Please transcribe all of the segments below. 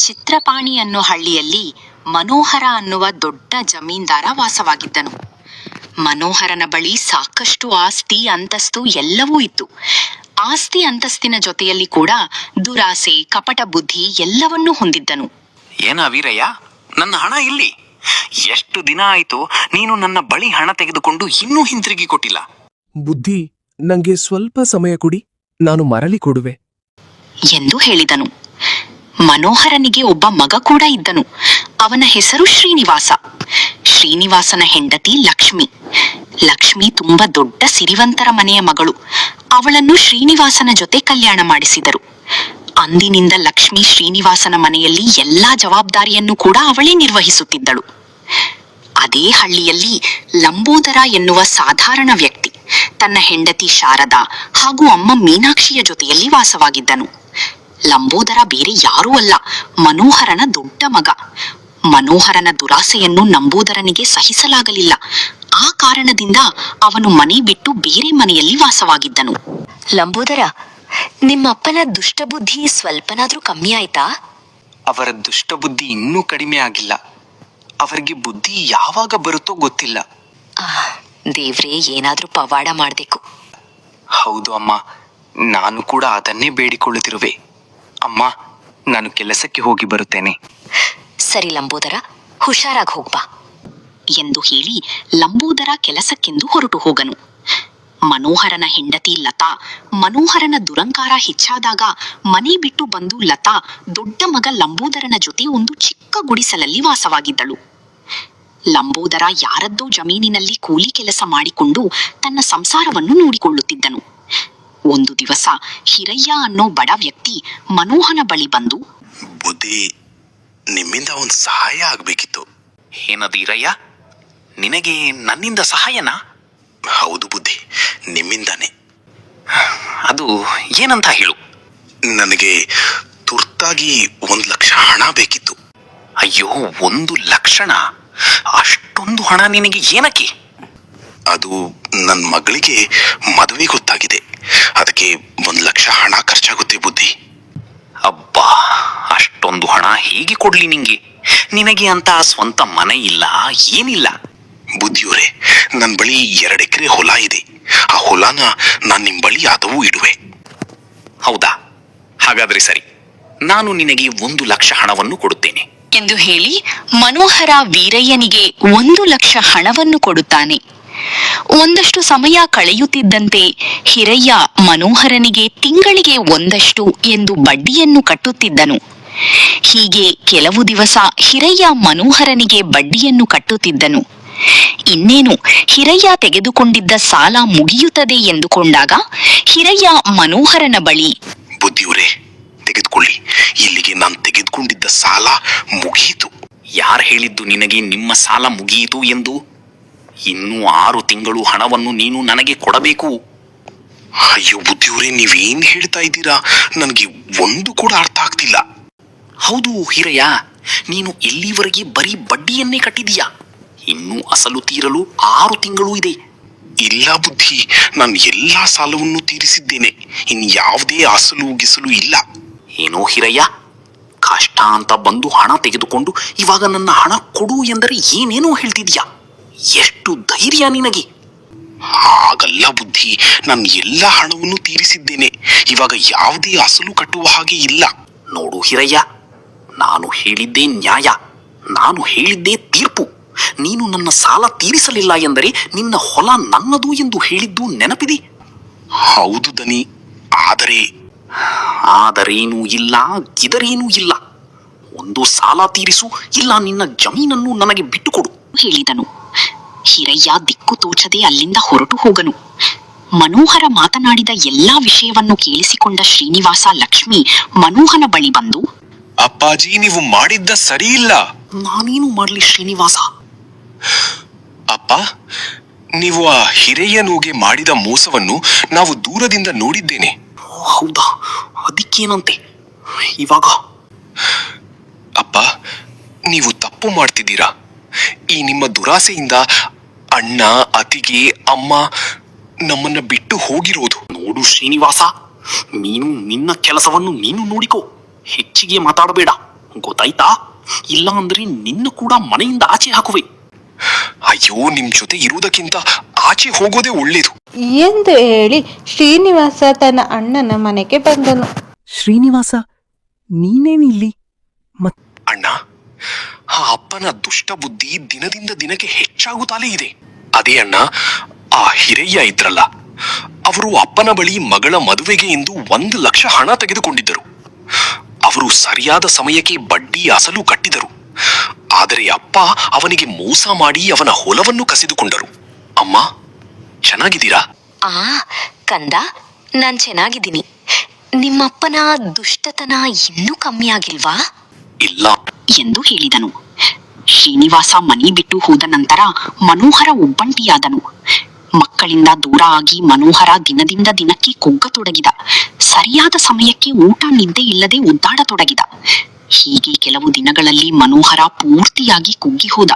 ಚಿತ್ರಪಾಣಿ ಅನ್ನೋ ಹಳ್ಳಿಯಲ್ಲಿ ಮನೋಹರ ಅನ್ನುವ ದೊಡ್ಡ ಜಮೀನ್ದಾರ ವಾಸವಾಗಿದ್ದನು. ಮನೋಹರನ ಬಳಿ ಸಾಕಷ್ಟು ಆಸ್ತಿ ಅಂತಸ್ತು ಎಲ್ಲವೂ ಇತ್ತು. ಆಸ್ತಿ ಅಂತಸ್ತಿನ ಜೊತೆಯಲ್ಲಿ ಕೂಡ ದುರಾಸೆ, ಕಪಟ ಬುದ್ಧಿ ಎಲ್ಲವನ್ನೂ ಹೊಂದಿದ್ದನು. ಏನ ವೀರಯ್ಯ, ನನ್ನ ಹಣ ಇಲ್ಲಿ? ಎಷ್ಟು ದಿನ ಆಯ್ತು ನೀನು ನನ್ನ ಬಳಿ ಹಣ ತೆಗೆದುಕೊಂಡು ಇನ್ನೂ ಹಿಂತಿರುಗಿ ಕೊಟ್ಟಿಲ್ಲ. ಬುದ್ಧಿ, ನಂಗೆ ಸ್ವಲ್ಪ ಸಮಯ ಕೊಡಿ, ನಾನು ಮರಳಿ ಕೊಡುವೆ ಎಂದು ಹೇಳಿದನು. ಮನೋಹರನಿಗೆ ಒಬ್ಬ ಮಗ ಕೂಡ ಇದ್ದನು. ಅವನ ಹೆಸರು ಶ್ರೀನಿವಾಸ. ಶ್ರೀನಿವಾಸನ ಹೆಂಡತಿ ಲಕ್ಷ್ಮಿ. ಲಕ್ಷ್ಮಿ ತುಂಬಾ ದೊಡ್ಡ ಸಿರಿವಂತರ ಮನೆಯ ಮಗಳು. ಅವಳನ್ನು ಶ್ರೀನಿವಾಸನ ಜೊತೆ ಕಲ್ಯಾಣ ಮಾಡಿಸಿದರು. ಅಂದಿನಿಂದ ಲಕ್ಷ್ಮಿ ಶ್ರೀನಿವಾಸನ ಮನೆಯಲ್ಲಿ ಎಲ್ಲಾ ಜವಾಬ್ದಾರಿಯನ್ನು ಕೂಡ ಅವಳೇ ನಿರ್ವಹಿಸುತ್ತಿದ್ದಳು. ಅದೇ ಹಳ್ಳಿಯಲ್ಲಿ ಲಂಬೋದರ ಎನ್ನುವ ಸಾಧಾರಣ ವ್ಯಕ್ತಿ ತನ್ನ ಹೆಂಡತಿ ಶಾರದಾ ಹಾಗೂ ಅಮ್ಮ ಮೀನಾಕ್ಷಿಯ ಜೊತೆಯಲ್ಲಿ ವಾಸವಾಗಿದ್ದನು. ಲಂಬೋದರ ಬೇರೆ ಯಾರೂ ಅಲ್ಲ, ಮನೋಹರನ ದೊಡ್ಡ ಮಗ. ಮನೋಹರನ ದುರಾಸೆಯನ್ನು ಲಂಬೋದರನಿಗೆ ಸಹಿಸಲಾಗಲಿಲ್ಲ. ಆ ಕಾರಣದಿಂದ ಅವನು ಮನೆ ಬಿಟ್ಟು ಬೇರೆ ಮನೆಯಲ್ಲಿ ವಾಸವಾಗಿದ್ದನು. ಲಂಬೋದರ, ನಿಮ್ಮಪ್ಪನ ದುಷ್ಟಬುದ್ಧಿ ಸ್ವಲ್ಪನಾದ್ರೂ ಕಮ್ಮಿ ಆಯ್ತಾ? ಅವರ ದುಷ್ಟಬುದ್ಧಿ ಇನ್ನೂ ಕಡಿಮೆ ಆಗಿಲ್ಲ. ಅವರಿಗೆ ಬುದ್ಧಿ ಯಾವಾಗ ಬರುತ್ತೋ ಗೊತ್ತಿಲ್ಲ. ದೇವ್ರೇ, ಏನಾದ್ರೂ ಪವಾಡ ಮಾಡ್ಬೇಕು. ಹೌದು ಅಮ್ಮ, ನಾನು ಕೂಡ ಅದನ್ನೇ ಬೇಡಿಕೊಳ್ಳುತ್ತಿರುವೆ. ಅಮ್ಮ, ನಾನು ಕೆಲಸಕ್ಕೆ ಹೋಗಿ ಬರುತ್ತೇನೆ. ಸರಿ ಲಂಬೋದರ, ಹುಷಾರಾಗಿ ಹೋಗ್ಬಾ ಎಂದು ಹೇಳಿ ಲಂಬೋದರ ಕೆಲಸಕ್ಕೆಂದು ಹೊರಟು ಹೋಗನು. ಮನೋಹರನ ಹೆಂಡತಿ ಲತಾ ಮನೋಹರನ ದುರಂಕಾರ ಹೆಚ್ಚಾದಾಗ ಮನೆ ಬಿಟ್ಟು ಬಂದು ಲತಾ ದೊಡ್ಡ ಮಗ ಲಂಬೋದರನ ಜೊತೆ ಒಂದು ಚಿಕ್ಕ ಗುಡಿಸಲಲ್ಲಿ ವಾಸವಾಗಿದ್ದಳು. ಲಂಬೋದರ ಯಾರದ್ದೋ ಜಮೀನಿನಲ್ಲಿ ಕೂಲಿ ಕೆಲಸ ಮಾಡಿಕೊಂಡು ತನ್ನ ಸಂಸಾರವನ್ನು ನೋಡಿಕೊಳ್ಳುತ್ತಿದ್ದನು. ಒಂದು ದಿವಸ ಹಿರಯ್ಯ ಅನ್ನೋ ಬಡ ವ್ಯಕ್ತಿ ಮನೋಹರನ ಬಳಿ ಬಂದು, ಬುದ್ಧಿ, ನಿಮ್ಮಿಂದ ಒಂದು ಸಹಾಯ ಆಗ್ಬೇಕಿತ್ತು. ಏನದೀರಯ್ಯ, ನಿನಗೆ ನನ್ನಿಂದ ಸಹಾಯನಾ? ಹೌದು ಬುದ್ಧಿ, ನಿಮ್ಮಿಂದಾನೆ. ಅದು ಏನಂತ ಹೇಳು. ನನಗೆ ತುರ್ತಾಗಿ 1,00,000 ಹಣ ಬೇಕಿತ್ತು. ಅಯ್ಯೋ, 1,00,000? ಅಷ್ಟೊಂದು ಹಣ ನಿನಗೆ ಏನಕ್ಕೆ? ಅದು ನನ್ನ ಮಗಳಿಗೆ ಮದುವೆ ಗೊತ್ತಾಗಿದೆ, ಅದಕ್ಕೆ 1,00,000 ಹಣ ಖರ್ಚಾಗುತ್ತೆ ಬುದ್ಧಿ. ಅಬ್ಬಾ, ಅಷ್ಟೊಂದು ಹಣ ಹೇಗೆ ಕೊಡ್ಲಿ ನಿಂಗೆ? ನಿನಗೆ ಅಂತ ಸ್ವಂತ ಮನೆ ಇಲ್ಲ, ಏನಿಲ್ಲ. ಬುದ್ಧಿಯವರೇ, ನನ್ನ ಬಳಿ 2 ಎಕರೆ ಹೊಲ ಇದೆ. ಆ ಹೊಲನ ನಾನು ನಿಮ್ಮ ಬಳಿ ಆದವೂ ಇಡುವೆ. ಹೌದಾ? ಹಾಗಾದ್ರೆ ಸರಿ, ನಾನು ನಿನಗೆ 1,00,000 ಹಣವನ್ನು ಕೊಡುತ್ತೇನೆ ಎಂದು ಹೇಳಿ ಮನೋಹರ ವೀರಯ್ಯನಿಗೆ 1,00,000 ಹಣವನ್ನು ಕೊಡುತ್ತಾನೆ. ಒಂದಷ್ಟು ಸಮಯ ಕಳೆಯುತ್ತಿದ್ದಂತೆ ಹಿರಯ್ಯ ಮನೋಹರನಿಗೆ ತಿಂಗಳಿಗೆ ಒಂದಷ್ಟು ಎಂದು ಬಡ್ಡಿಯನ್ನು ಕಟ್ಟುತ್ತಿದ್ದನು. ಹೀಗೆ ಕೆಲವು ದಿವಸ ಹಿರಯ್ಯ ಮನೋಹರನಿಗೆ ಬಡ್ಡಿಯನ್ನು ಕಟ್ಟುತ್ತಿದ್ದನು. ಇನ್ನೇನು ಹಿರಯ್ಯ ತೆಗೆದುಕೊಂಡಿದ್ದ ಸಾಲ ಮುಗಿಯುತ್ತದೆ ಎಂದುಕೊಂಡಾಗ ಹಿರಯ್ಯ ಮನೋಹರನ ಬಳಿ, ಬುದ್ಧಿಯವರೇ, ತೆಗೆದುಕೊಳ್ಳಿ, ಇಲ್ಲಿಗೆ ನಾನು ತೆಗೆದುಕೊಂಡಿದ್ದ ಸಾಲ ಮುಗಿಯಿತು. ಯಾರು ಹೇಳಿದ್ದು ನಿನಗೆ ನಿಮ್ಮ ಸಾಲ ಮುಗಿಯಿತು ಎಂದು? ಇನ್ನೂ 6 ತಿಂಗಳು ಹಣವನ್ನು ನೀನು ನನಗೆ ಕೊಡಬೇಕು. ಅಯ್ಯೋ ಬುದ್ಧಿಯವರೇ, ನೀವೇನ್ ಹೇಳ್ತಾ ಇದ್ದೀರಾ? ನನಗೆ ಒಂದು ಕೂಡ ಅರ್ಥ ಆಗ್ತಿಲ್ಲ. ಹೌದು ಹಿರಯ್ಯ, ನೀನು ಇಲ್ಲಿವರೆಗೆ ಬರೀ ಬಡ್ಡಿಯನ್ನೇ ಕಟ್ಟಿದೀಯಾ. ಇನ್ನೂ ಅಸಲು ತೀರಲು 6 ತಿಂಗಳು ಇದೆ. ಇಲ್ಲ ಬುದ್ಧಿ, ನಾನು ಎಲ್ಲಾ ಸಾಲವನ್ನು ತೀರಿಸಿದ್ದೇನೆ. ಇನ್ಯಾವುದೇ ಅಸಲು ಗಿಸಲು ಇಲ್ಲ. ಏನೋ ಹಿರಯ್ಯ, ಕಷ್ಟ ಅಂತ ಬಂದು ಹಣ ತೆಗೆದುಕೊಂಡು ಇವಾಗ ನನ್ನ ಹಣ ಕೊಡು ಎಂದರೆ ಏನೇನೋ ಹೇಳ್ತಿದ್ಯಾ. ಎಷ್ಟು ಧೈರ್ಯ ನಿನಗೆ? ಹಾಗಲ್ಲ ಬುದ್ಧಿ, ನಾನು ಎಲ್ಲಾ ಹಣವನ್ನು ತೀರಿಸಿದ್ದೇನೆ. ಇವಾಗ ಯಾವುದೇ ಅಸಲು ಕಟ್ಟುವ ಹಾಗೆ ಇಲ್ಲ. ನೋಡು ಹಿರಯ್ಯ, ನಾನು ಹೇಳಿದ್ದೇ ನ್ಯಾಯ, ನಾನು ಹೇಳಿದ್ದೇ ತೀರ್ಪು. ನೀನು ನನ್ನ ಸಾಲ ತೀರಿಸಲಿಲ್ಲ ಎಂದರೆ ನಿನ್ನ ಹೊಲ ನನ್ನದು ಎಂದು ಹೇಳಿದ್ದು ನೆನಪಿದೆ? ಹೌದು ದನಿ, ಆದರೇನೂ ಇಲ್ಲ, ಇದರೇನೂ ಇಲ್ಲ. ಒಂದು ಸಾಲ ತೀರಿಸು, ಇಲ್ಲ ನಿನ್ನ ಜಮೀನನ್ನು ನನಗೆ ಬಿಟ್ಟುಕೊಡು ಹೇಳಿದನು. ಹಿರಯ್ಯ ದಿಕ್ಕು ತೋಚದೆ ಅಲ್ಲಿಂದ ಹೊರಟು ಹೋಗನು. ಮನೋಹರ ಮಾತನಾಡಿದ ಎಲ್ಲಾ ವಿಷಯವನ್ನು ಕೇಳಿಸಿಕೊಂಡ ಶ್ರೀನಿವಾಸ ಲಕ್ಷ್ಮಿ ಮನೋಹರನ ಬಳಿ ಬಂದು, ಅಪ್ಪಾಜಿ, ನೀವು ಮಾಡಿದ್ದ ಸರಿ ಇಲ್ಲ. ನಾನೇನು ಮಾಡ್ಲಿ ಶ್ರೀನಿವಾಸ? ಅಪ್ಪ, ನೀವು ಆ ಹಿರಿಯನಿಗೆ ಮಾಡಿದ ಮೋಸವನ್ನು ನಾವು ದೂರದಿಂದ ನೋಡಿದ್ದೇನೆ. ಹೌದಾ? ಅದಕ್ಕೇನಂತೆ ಇವಾಗ? ಅಪ್ಪ, ನೀವು ತಪ್ಪು ಮಾಡ್ತಿದ್ದೀರಾ. ಈ ನಿಮ್ಮ ದುರಾಸೆಯಿಂದ ಅಣ್ಣ, ಅತಿಗೆ, ಅಮ್ಮ ನಮ್ಮನ್ನ ಬಿಟ್ಟು ಹೋಗಿರೋದು. ನೋಡು ಶ್ರೀನಿವಾಸ, ನೀನು ನಿನ್ನ ಕೆಲಸವನ್ನು ನೀನು ನೋಡಿಕೋ, ಹೆಚ್ಚಿಗೆ ಮಾತಾಡಬೇಡ. ಗೊತ್ತಾಯ್ತಾ? ಇಲ್ಲ ಅಂದ್ರೆ ನಿನ್ನ ಕೂಡ ಮನೆಯಿಂದ ಆಚೆ ಹಾಕುವೆ. ಅಯ್ಯೋ, ನಿಮ್ ಜೊತೆ ಇರುವುದಕ್ಕಿಂತ ಆಚೆ ಹೋಗೋದೇ ಒಳ್ಳೇದು ಎಂದು ಹೇಳಿ ಶ್ರೀನಿವಾಸ ತನ್ನ ಅಣ್ಣನ ಮನೆಗೆ ಬಂದನು. ಶ್ರೀನಿವಾಸ, ನೀನೇನಿಲ್ಲಿ? ಅಣ್ಣ, ಆ ಅಪ್ಪನ ದುಷ್ಟ ಬುದ್ಧಿ ದಿನದಿಂದ ದಿನಕ್ಕೆ ಹೆಚ್ಚಾಗುತ್ತಲೇ ಇದೆ. ಅದೇ ಅಣ್ಣ, ಆ ಹಿರಯ್ಯ ಇದ್ರಲ್ಲ, ಅವರು ಅಪ್ಪನ ಬಳಿ ಮಗಳ ಮದುವೆಗೆ ಎಂದು 1 ಲಕ್ಷ ಹಣ ತೆಗೆದುಕೊಂಡಿದ್ದರು. ಅವರು ಸರಿಯಾದ ಸಮಯಕ್ಕೆ ಬಡ್ಡಿ ಅಸಲು ಕಟ್ಟಿದರು. ಆದರೆ ಅಪ್ಪ ಅವನಿಗೆ ಮೋಸ ಮಾಡಿ ಅವನ ಹೊಲವನ್ನು ಕಸಿದುಕೊಂಡರು. ಅಮ್ಮ, ಚೆನ್ನಾಗಿದ್ದೀರಾ? ಕಂದ, ನಾನ್ ಚೆನ್ನಾಗಿದ್ದೀನಿ. ನಿಮ್ಮಪ್ಪನ ದುಷ್ಟತನ ಇನ್ನೂ ಕಮ್ಮಿ ಆಗಿಲ್ವಾ? ಇಲ್ಲ ಎಂದು ಹೇಳಿದನು. ಶ್ರೀನಿವಾಸ ಮನೆ ಬಿಟ್ಟು ಹೋದ ನಂತರ ಮನೋಹರ ಒಬ್ಬಂಟಿಯಾದನು. ಮಕ್ಕಳಿಂದ ದೂರ ಆಗಿ ಮನೋಹರ ದಿನದಿಂದ ದಿನಕ್ಕೆ ಕುಗ್ಗತೊಡಗಿದ. ಸರಿಯಾದ ಸಮಯಕ್ಕೆ ಊಟ ನಿದ್ದೆ ಇಲ್ಲದೆ ಒದ್ದಾಡತೊಡಗಿದ. ಹೀಗೆ ಕೆಲವು ದಿನಗಳಲ್ಲಿ ಮನೋಹರ ಪೂರ್ತಿಯಾಗಿ ಕುಗ್ಗಿ ಹೋದ.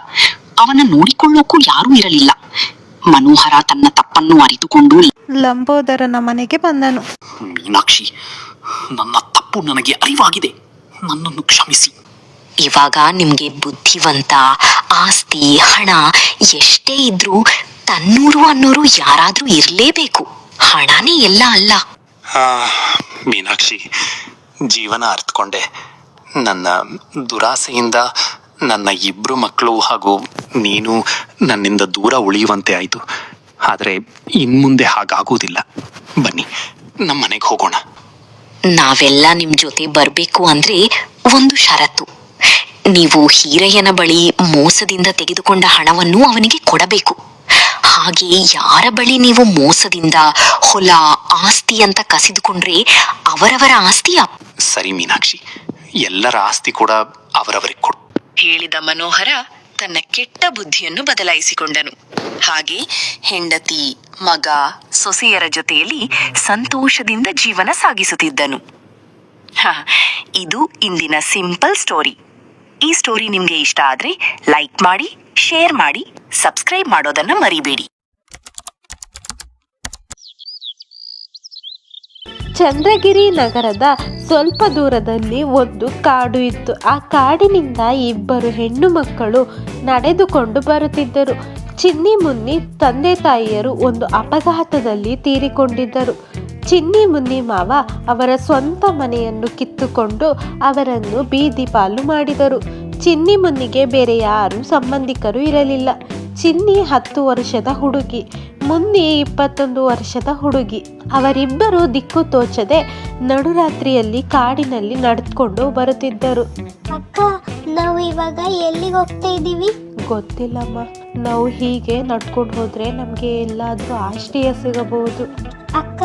ಅವನ ನೋಡಿಕೊಳ್ಳೋಕು ಯಾರೂ ಇರಲಿಲ್ಲ. ಮನೋಹರ ತನ್ನ ತಪ್ಪನ್ನು ಅರಿತುಕೊಂಡು ಲಂಬೋದರನ ಮನೆಗೆ ಬಂದನು. ಮೀನಾಕ್ಷಿ, ನನ್ನ ತಪ್ಪು ನನಗೆ ಅರಿವಾಗಿದೆ. ನನ್ನನ್ನು ಕ್ಷಮಿಸಿ. ಇವಾಗ ನಿಮ್ಗೆ ಬುದ್ಧಿವಂತ, ಆಸ್ತಿ, ಹಣ ಎಷ್ಟೇ ಇದ್ರೂ ತನ್ನೂರು ಅನ್ನೋರು ಯಾರಾದ್ರೂ ಇರ್ಲೇಬೇಕು. ಹಣನೇ ಎಲ್ಲ ಅಲ್ಲ. ಮೀನಾಕ್ಷಿ, ಜೀವನ ಅರ್ಥಕೊಂಡೆ. ನನ್ನ ದುರಾಸೆಯಿಂದ ನನ್ನ 2 ಮಕ್ಕಳು ಹಾಗೂ ನೀನು ನನ್ನಿಂದ ದೂರ ಉಳಿಯುವಂತೆ ಆಯಿತು. ಆದರೆ ಇನ್ಮುಂದೆ ಹಾಗಾಗುವುದಿಲ್ಲ. ಬನ್ನಿ, ನಮ್ಮ ಮನೆಗೆ ಹೋಗೋಣ. ನಾವೆಲ್ಲ ನಿಮ್ ಜೊತೆ ಬರ್ಬೇಕು ಅಂದ್ರೆ ಒಂದು ಷರತ್ತು. ನೀವು ಹೀರಯ್ಯನ ಬಳಿ ಮೋಸದಿಂದ ತೆಗೆದುಕೊಂಡ ಹಣವನ್ನು ಅವನಿಗೆ ಕೊಡಬೇಕು. ಹಾಗೆ ಯಾರ ಬಳಿ ನೀವು ಮೋಸದಿಂದ ಹೊಲ, ಆಸ್ತಿ ಅಂತ ಕಸಿದುಕೊಂಡ್ರೆ ಅವರವರ ಆಸ್ತಿ ಸರಿ ಮೀನಾಕ್ಷಿ, ಎಲ್ಲರ ಆಸ್ತಿ ಕೂಡ ಅವರವರಿಗೆ ಕೊಡು. ಹೇಳಿದ ಮನೋಹರ ತನ್ನ ಕೆಟ್ಟ ಬುದ್ಧಿಯನ್ನು ಬದಲಾಯಿಸಿಕೊಂಡನು. ಹಾಗೆ ಹೆಂಡತಿ, ಮಗ, ಸೊಸೆಯರ ಜೊತೆಯಲ್ಲಿ ಸಂತೋಷದಿಂದ ಜೀವನ ಸಾಗಿಸುತ್ತಿದ್ದನು. ಇದು ಇಂದಿನ ಸಿಂಪಲ್ ಸ್ಟೋರಿ. ಈ ಸ್ಟೋರಿ ನಿಮ್ಗೆ ಇಷ್ಟ ಆದ್ರೆ ಲೈಕ್ ಮಾಡಿ, ಶೇರ್ ಮಾಡಿ, ಸಬ್ಸ್ಕ್ರೈಬ್ ಮಾಡೋದನ್ನ ಮರಿಬೇಡಿ. ಚಂದ್ರಗಿರಿ ನಗರದ ಸ್ವಲ್ಪ ದೂರದಲ್ಲಿ ಒಂದು ಕಾಡು ಇತ್ತು. ಆ ಕಾಡಿನಿಂದ 2 ಹೆಣ್ಣು ಮಕ್ಕಳು ನಡೆದುಕೊಂಡು ಬರುತ್ತಿದ್ದರು. ಚಿನ್ನಿ ಮುನ್ನಿ ತಂದೆ ತಾಯಿಯರು ಒಂದು ಅಪಘಾತದಲ್ಲಿ ತೀರಿಕೊಂಡಿದ್ದರು. ಚಿನ್ನಿ ಮುನ್ನಿ ಮಾವ ಅವರ ಸ್ವಂತ ಮನೆಯನ್ನು ಕಿತ್ತುಕೊಂಡು ಅವರನ್ನು ಬೀದಿ ಪಾಲು ಮಾಡಿದರು. ಚಿನ್ನಿ ಮುನ್ನಿಗೆ ಬೇರೆ ಯಾರೂ ಸಂಬಂಧಿಕರು ಇರಲಿಲ್ಲ. ಚಿನ್ನಿ 10 ವರ್ಷದ ಹುಡುಗಿ, ಮುನ್ನಿ 21 ವರ್ಷದ ಹುಡುಗಿ. ಅವರಿಬ್ಬರು ದಿಕ್ಕು ತೋಚದೆ ನಡುರಾತ್ರಿಯಲ್ಲಿ ಕಾಡಿನಲ್ಲಿ ನಡೆದುಕೊಂಡು ಬರುತ್ತಿದ್ದರು. ಅಕ್ಕ, ನಾವು ಇವಾಗ ಎಲ್ಲಿಗೆ ಹೋಗ್ತಾ ಇದ್ದೀವಿ? ಗೊತ್ತಿಲ್ಲಮ್ಮ. ನಾವು ಹೀಗೆ ನಡ್ಕೊಂಡು ಹೋದ್ರೆ ನಮಗೆ ಎಲ್ಲಾದ್ರೂ ಆಶ್ರಯ ಸಿಗಬಹುದು. ಅಕ್ಕ,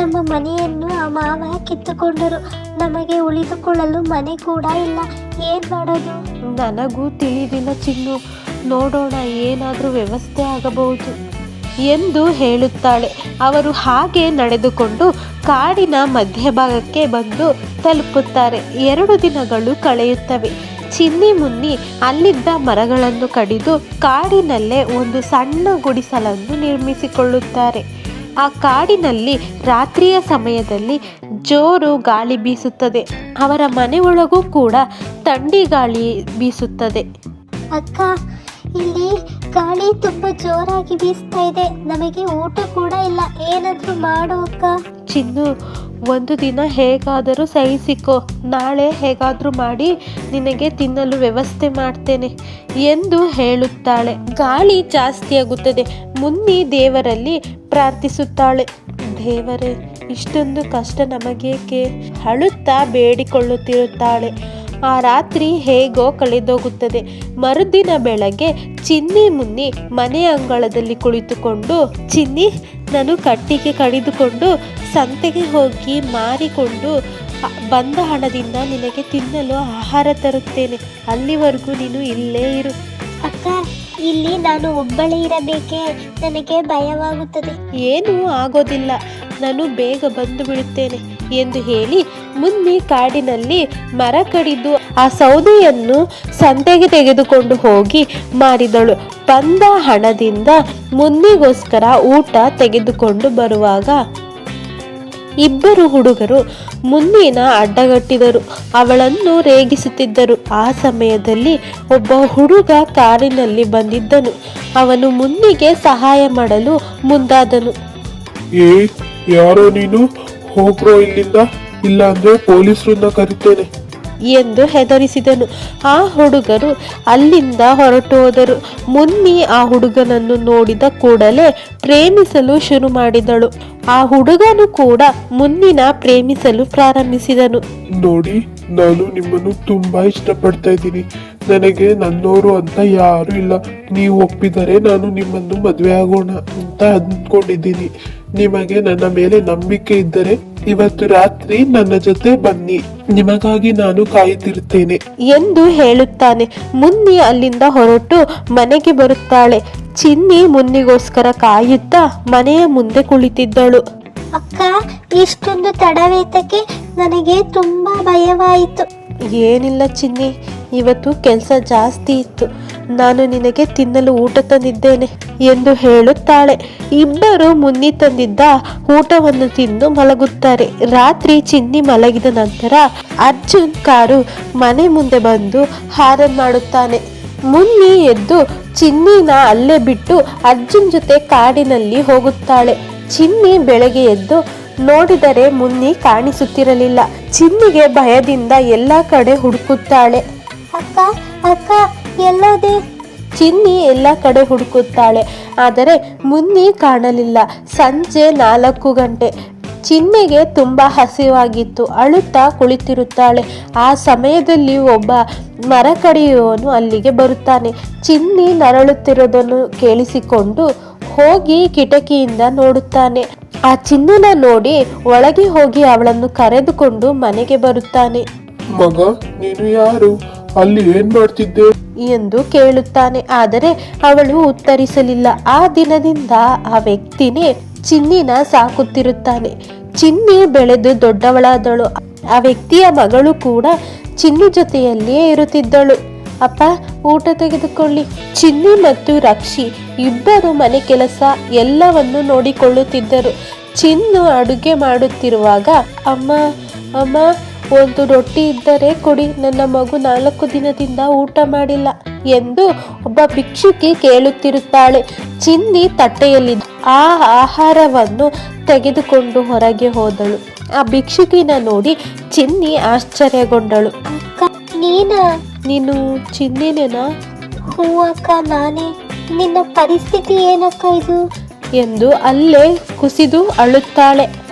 ನಮ್ಮ ಮನೆಯನ್ನು ಆ ಮಾವ ಕಿತ್ತುಕೊಂಡರು. ನಮಗೆ ಉಳಿದುಕೊಳ್ಳಲು ಮನೆ ಕೂಡ ಇಲ್ಲ. ಏನ್ ಮಾಡೋದು? ನನಗೂ ತಿಳಿದಿಲ್ಲ ಚಿನ್ನು. ನೋಡೋಣ, ಏನಾದರೂ ವ್ಯವಸ್ಥೆ ಆಗಬಹುದು ಎಂದು ಹೇಳುತ್ತಾಳೆ. ಅವರು ಹಾಗೆ ನಡೆದುಕೊಂಡು ಕಾಡಿನ ಮಧ್ಯಭಾಗಕ್ಕೆ ಬಂದು ತಲುಪುತ್ತಾರೆ. 2 ದಿನಗಳು ಕಳೆಯುತ್ತವೆ. ಚಿನ್ನಿ ಮುನ್ನಿ ಅಲ್ಲಿದ್ದ ಮರಗಳನ್ನು ಕಡಿದು ಕಾಡಿನಲ್ಲೇ ಒಂದು ಸಣ್ಣ ಗುಡಿಸಲನ್ನು ನಿರ್ಮಿಸಿಕೊಳ್ಳುತ್ತಾರೆ. ಆ ಕಾಡಿನಲ್ಲಿ ರಾತ್ರಿಯ ಸಮಯದಲ್ಲಿ ಜೋರು ಗಾಳಿ ಬೀಸುತ್ತದೆ. ಅವರ ಮನೆಯೊಳಗೂ ಕೂಡ ಥಂಡಿ ಗಾಳಿ ಬೀಸುತ್ತದೆ. ಅಕ್ಕ, ಇಲ್ಲಿ ಗಾಳಿ ತುಂಬಾ ಜೋರಾಗಿ ಬೀಸ್ತಾ ಇದೆ. ನಮಗೆ ಊಟ ಕೂಡ ಇಲ್ಲ. ಏನಾದ್ರೂ ಮಾಡು ಅಕ್ಕ. ಚಿನ್ನು, ಒಂದು ದಿನ ಹೇಗಾದರೂ ಸಹಿಸಿಕೋ. ನಾಳೆ ಹೇಗಾದರೂ ಮಾಡಿ ನಿನಗೆ ತಿನ್ನಲು ವ್ಯವಸ್ಥೆ ಮಾಡ್ತೇನೆ ಎಂದು ಹೇಳುತ್ತಾಳೆ. ಗಾಳಿ ಜಾಸ್ತಿಯಾಗುತ್ತದೆ. ಮುನ್ನಿ ದೇವರಲ್ಲಿ ಪ್ರಾರ್ಥಿಸುತ್ತಾಳೆ. ದೇವರೇ, ಇಷ್ಟೊಂದು ಕಷ್ಟ ನಮಗೇಕೆ? ಅಳುತ್ತಾ ಬೇಡಿಕೊಳ್ಳುತ್ತಿರುತ್ತಾಳೆ. ಆ ರಾತ್ರಿ ಹೇಗೋ ಕಳೆದೋಗುತ್ತದೆ. ಮರುದಿನ ಬೆಳಗ್ಗೆ ಚಿನ್ನಿ ಮುನ್ನಿ ಮನೆ ಅಂಗಳದಲ್ಲಿ ಕುಳಿತುಕೊಂಡು, ಚಿನ್ನಿ, ನಾನು ಕಟ್ಟಿಗೆ ಕಡಿದುಕೊಂಡು ಸಂತೆಗೆ ಹೋಗಿ ಮಾರಿಕೊಂಡು ಬಂದ ಹಣದಿಂದ ನಿನಗೆ ತಿನ್ನಲು ಆಹಾರ ತರುತ್ತೇನೆ. ಅಲ್ಲಿವರೆಗೂ ನೀನು ಇಲ್ಲೇ ಇರು. ಅಕ್ಕ, ಇಲ್ಲಿ ನಾನು ಒಬ್ಬಳೇ ಇರಬೇಕೆ? ನನಗೆ ಭಯವಾಗುತ್ತದೆ. ಏನೂ ಆಗೋದಿಲ್ಲ, ನಾನು ಬೇಗ ಬಂದು ಬಿಡುತ್ತೇನೆ ಎಂದು ಹೇಳಿ ಮುನ್ನಿ ಕಾಡಿನಲ್ಲಿ ಮರ ಕಡಿದು ಆ ಸೌದೆಯನ್ನು ಸಂತೆಗೆ ತೆಗೆದುಕೊಂಡು ಹೋಗಿ ಮಾರಿದಳು. ಬಂದ ಹಣದಿಂದ ಮುನ್ನಿಗೋಸ್ಕರ ಊಟ ತೆಗೆದುಕೊಂಡು ಬರುವಾಗ ಇಬ್ಬರು ಹುಡುಗರು ಮುನ್ನಿನ ಅಡ್ಡಗಟ್ಟಿದರು, ಅವಳನ್ನು ರೇಗಿಸುತ್ತಿದ್ದರು. ಆ ಸಮಯದಲ್ಲಿ ಒಬ್ಬ ಹುಡುಗ ಕಾರಿನಲ್ಲಿ ಬಂದಿದ್ದನು. ಅವನು ಮುನ್ನಿಗೆ ಸಹಾಯ ಮಾಡಲು ಮುಂದಾದನು. ಯಾರೋ ನೀನು, ಹೋಗ್ರೋ ಇಲ್ಲಿಂದ, ಇಲ್ಲ ಅಂದ್ರೆ ಪೊಲೀಸರನ್ನ ಕರಿತೇನೆ ಎಂದು ಹೆದರಿಸಿದನು. ಆ ಹುಡುಗರು ಅಲ್ಲಿಂದ ಹೊರಟು ಹೋದರು. ಮುನ್ನಿ ಆ ಹುಡುಗನನ್ನು ನೋಡಿದ ಕೂಡಲೇ ಪ್ರೇಮಿಸಲು ಶುರು ಮಾಡಿದಳು. ಆ ಹುಡುಗನು ಕೂಡ ಮುನ್ನಿನ ಪ್ರೇಮಿಸಲು ಪ್ರಾರಂಭಿಸಿದನು. ನೋಡಿ, ನಾನು ನಿಮ್ಮನ್ನು ತುಂಬಾ ಇಷ್ಟಪಡ್ತಾ ಇದ್ದೀನಿ. ನನಗೆ ನನ್ನೋರು ಅಂತ ಯಾರು ಇಲ್ಲ. ನೀವು ಒಪ್ಪಿದರೆ ನಾನು ನಿಮ್ಮನ್ನು ಮದುವೆ ಆಗೋಣ ಅಂತ ಅಂದ್ಕೊಂಡಿದ್ದೀನಿ. ನಿಮಗೆ ನನ್ನ ಮೇಲೆ ನಂಬಿಕೆ ಇದ್ದರೆ ಇವತ್ತು ರಾತ್ರಿ ನನ್ನ ಜೊತೆ ಬನ್ನಿ, ನಿಮಗಾಗಿ ನಾನು ಕಾಯುತ್ತಿರುತ್ತೇನೆ ಎಂದು ಹೇಳುತ್ತಾನೆ. ಮುನ್ನಿ ಅಲ್ಲಿಂದ ಹೊರಟು ಮನೆಗೆ ಬರುತ್ತಾಳೆ. ಚಿನ್ನಿ ಮುನ್ನಿಗೋಸ್ಕರ ಕಾಯುತ್ತಾ ಮನೆಯ ಮುಂದೆ ಕುಳಿತಿದ್ದಳು. ಅಕ್ಕ, ಇಷ್ಟೊಂದು ತಡವೇತಕ್ಕೆ? ನನಗೆ ತುಂಬಾ ಭಯವಾಯಿತು. ಏನಿಲ್ಲ ಚಿನ್ನಿ, ಇವತ್ತು ಕೆಲಸ ಜಾಸ್ತಿ ಇತ್ತು. ನಾನು ನಿನಗೆ ತಿನ್ನಲು ಊಟ ತಂದಿದ್ದೇನೆ ಎಂದು ಹೇಳುತ್ತಾಳೆ. ಇಬ್ಬರು ಮುನ್ನಿ ತಂದಿದ್ದ ಊಟವನ್ನು ತಿಂದು ಮಲಗುತ್ತಾರೆ. ರಾತ್ರಿ ಚಿನ್ನಿ ಮಲಗಿದ ನಂತರ ಅರ್ಜುನ್ ಕಾರು ಮನೆ ಮುಂದೆ ಬಂದು ಹಾರನ್ ಮಾಡುತ್ತಾನೆ. ಮುನ್ನಿ ಎದ್ದು ಚಿನ್ನಿನ ಅಲ್ಲೇ ಬಿಟ್ಟು ಅರ್ಜುನ್ ಜೊತೆ ಕಾಡಿನಲ್ಲಿ ಹೋಗುತ್ತಾಳೆ. ಚಿನ್ನಿ ಬೆಳಗ್ಗೆ ಎದ್ದು ನೋಡಿದರೆ ಮುನ್ನಿ ಕಾಣಿಸುತ್ತಿರಲಿಲ್ಲ. ಚಿನ್ನಿಗೆ ಭಯದಿಂದ ಎಲ್ಲ ಕಡೆ ಹುಡುಕುತ್ತಾಳೆ. ಅಕ್ಕ, ಅಕ್ಕ, ಎಲ್ಲೋದೆ? ಚಿನ್ನಿ ಎಲ್ಲ ಕಡೆ ಹುಡುಕುತ್ತಾಳೆ, ಆದರೆ ಮುನ್ನಿ ಕಾಣಲಿಲ್ಲ. ಸಂಜೆ 4 ಗಂಟೆ. ಚಿನ್ನಿಗೆ ತುಂಬಾ ಹಸಿವಾಗಿತ್ತು. ಅಳುತ್ತಾ ಕುಳಿತಿರುತ್ತಾಳೆ. ಆ ಸಮಯದಲ್ಲಿ ಒಬ್ಬ ಮರ ಕಡಿಯುವವನು ಅಲ್ಲಿಗೆ ಬರುತ್ತಾನೆ. ಚಿನ್ನಿ ನರಳುತ್ತಿರೋದನ್ನು ಕೇಳಿಸಿಕೊಂಡು ಹೋಗಿ ಕಿಟಕಿಯಿಂದ ನೋಡುತ್ತಾನೆ. ಆ ಚಿನ್ನನ ನೋಡಿ ಒಳಗೆ ಹೋಗಿ ಅವಳನ್ನು ಕರೆದುಕೊಂಡು ಮನೆಗೆ ಬರುತ್ತಾನೆ. ಮಗ, ನೀನು ಯಾರು? ಅಲ್ಲಿ ಏನ್ ಮಾಡ್ತಿದ್ದೆ ಎಂದು ಕೇಳುತ್ತಾನೆ. ಆದರೆ ಅವಳು ಉತ್ತರಿಸಲಿಲ್ಲ. ಆ ದಿನದಿಂದ ಆ ವ್ಯಕ್ತಿನೇ ಚಿನ್ನಿನ ಸಾಕುತ್ತಿರುತ್ತಾನೆ. ಚಿನ್ನಿ ಬೆಳೆದು ದೊಡ್ಡವಳಾದಳು. ಆ ವ್ಯಕ್ತಿಯ ಮಗಳು ಕೂಡ ಚಿನ್ನಿ ಜೊತೆಯಲ್ಲಿಯೇ ಇರುತ್ತಿದ್ದಳು. ಅಪ್ಪ, ಊಟ ತೆಗೆದುಕೊಳ್ಳಿ. ಚಿನ್ನಿ ಮತ್ತು ರಕ್ಷಿ ಇಬ್ಬರು ಮನೆ ಕೆಲಸ ಎಲ್ಲವನ್ನು ನೋಡಿಕೊಳ್ಳುತ್ತಿದ್ದರು. ಚಿನ್ನು ಅಡುಗೆ ಮಾಡುತ್ತಿರುವಾಗ, ಅಮ್ಮ ಅಮ್ಮ, ಒಂದು ರೊಟ್ಟಿ ಇದ್ದರೆ ಕೊಡಿ, ನನ್ನ ಮಗು 4 ದಿನದಿಂದ ಊಟ ಮಾಡಿಲ್ಲ ಎಂದು ಒಬ್ಬ ಭಿಕ್ಷುಕಿ ಕೇಳುತ್ತಿರುತ್ತಾಳೆ. ಚಿನ್ನಿ ತಟ್ಟೆಯಲ್ಲಿ ಆ ಆಹಾರವನ್ನು ತೆಗೆದುಕೊಂಡು ಹೊರಗೆ ಹೋದಳು. ಆ ಭಿಕ್ಷುಕಿನ ನೋಡಿ ಚಿನ್ನಿ ಆಶ್ಚರ್ಯಗೊಂಡಳು. ಅಕ್ಕ, ನೀನು ಚಿನ್ನಿನೇನಾ? ಹೂ ಅಕ್ಕ, ನಾನೇ. ನಿನ್ನ ಪರಿಸ್ಥಿತಿ ಏನಕ್ಕ ಇದು? ಎಂದು ಅಲ್ಲೇ ಕುಸಿದು ಅಳುತ್ತಾಳೆ.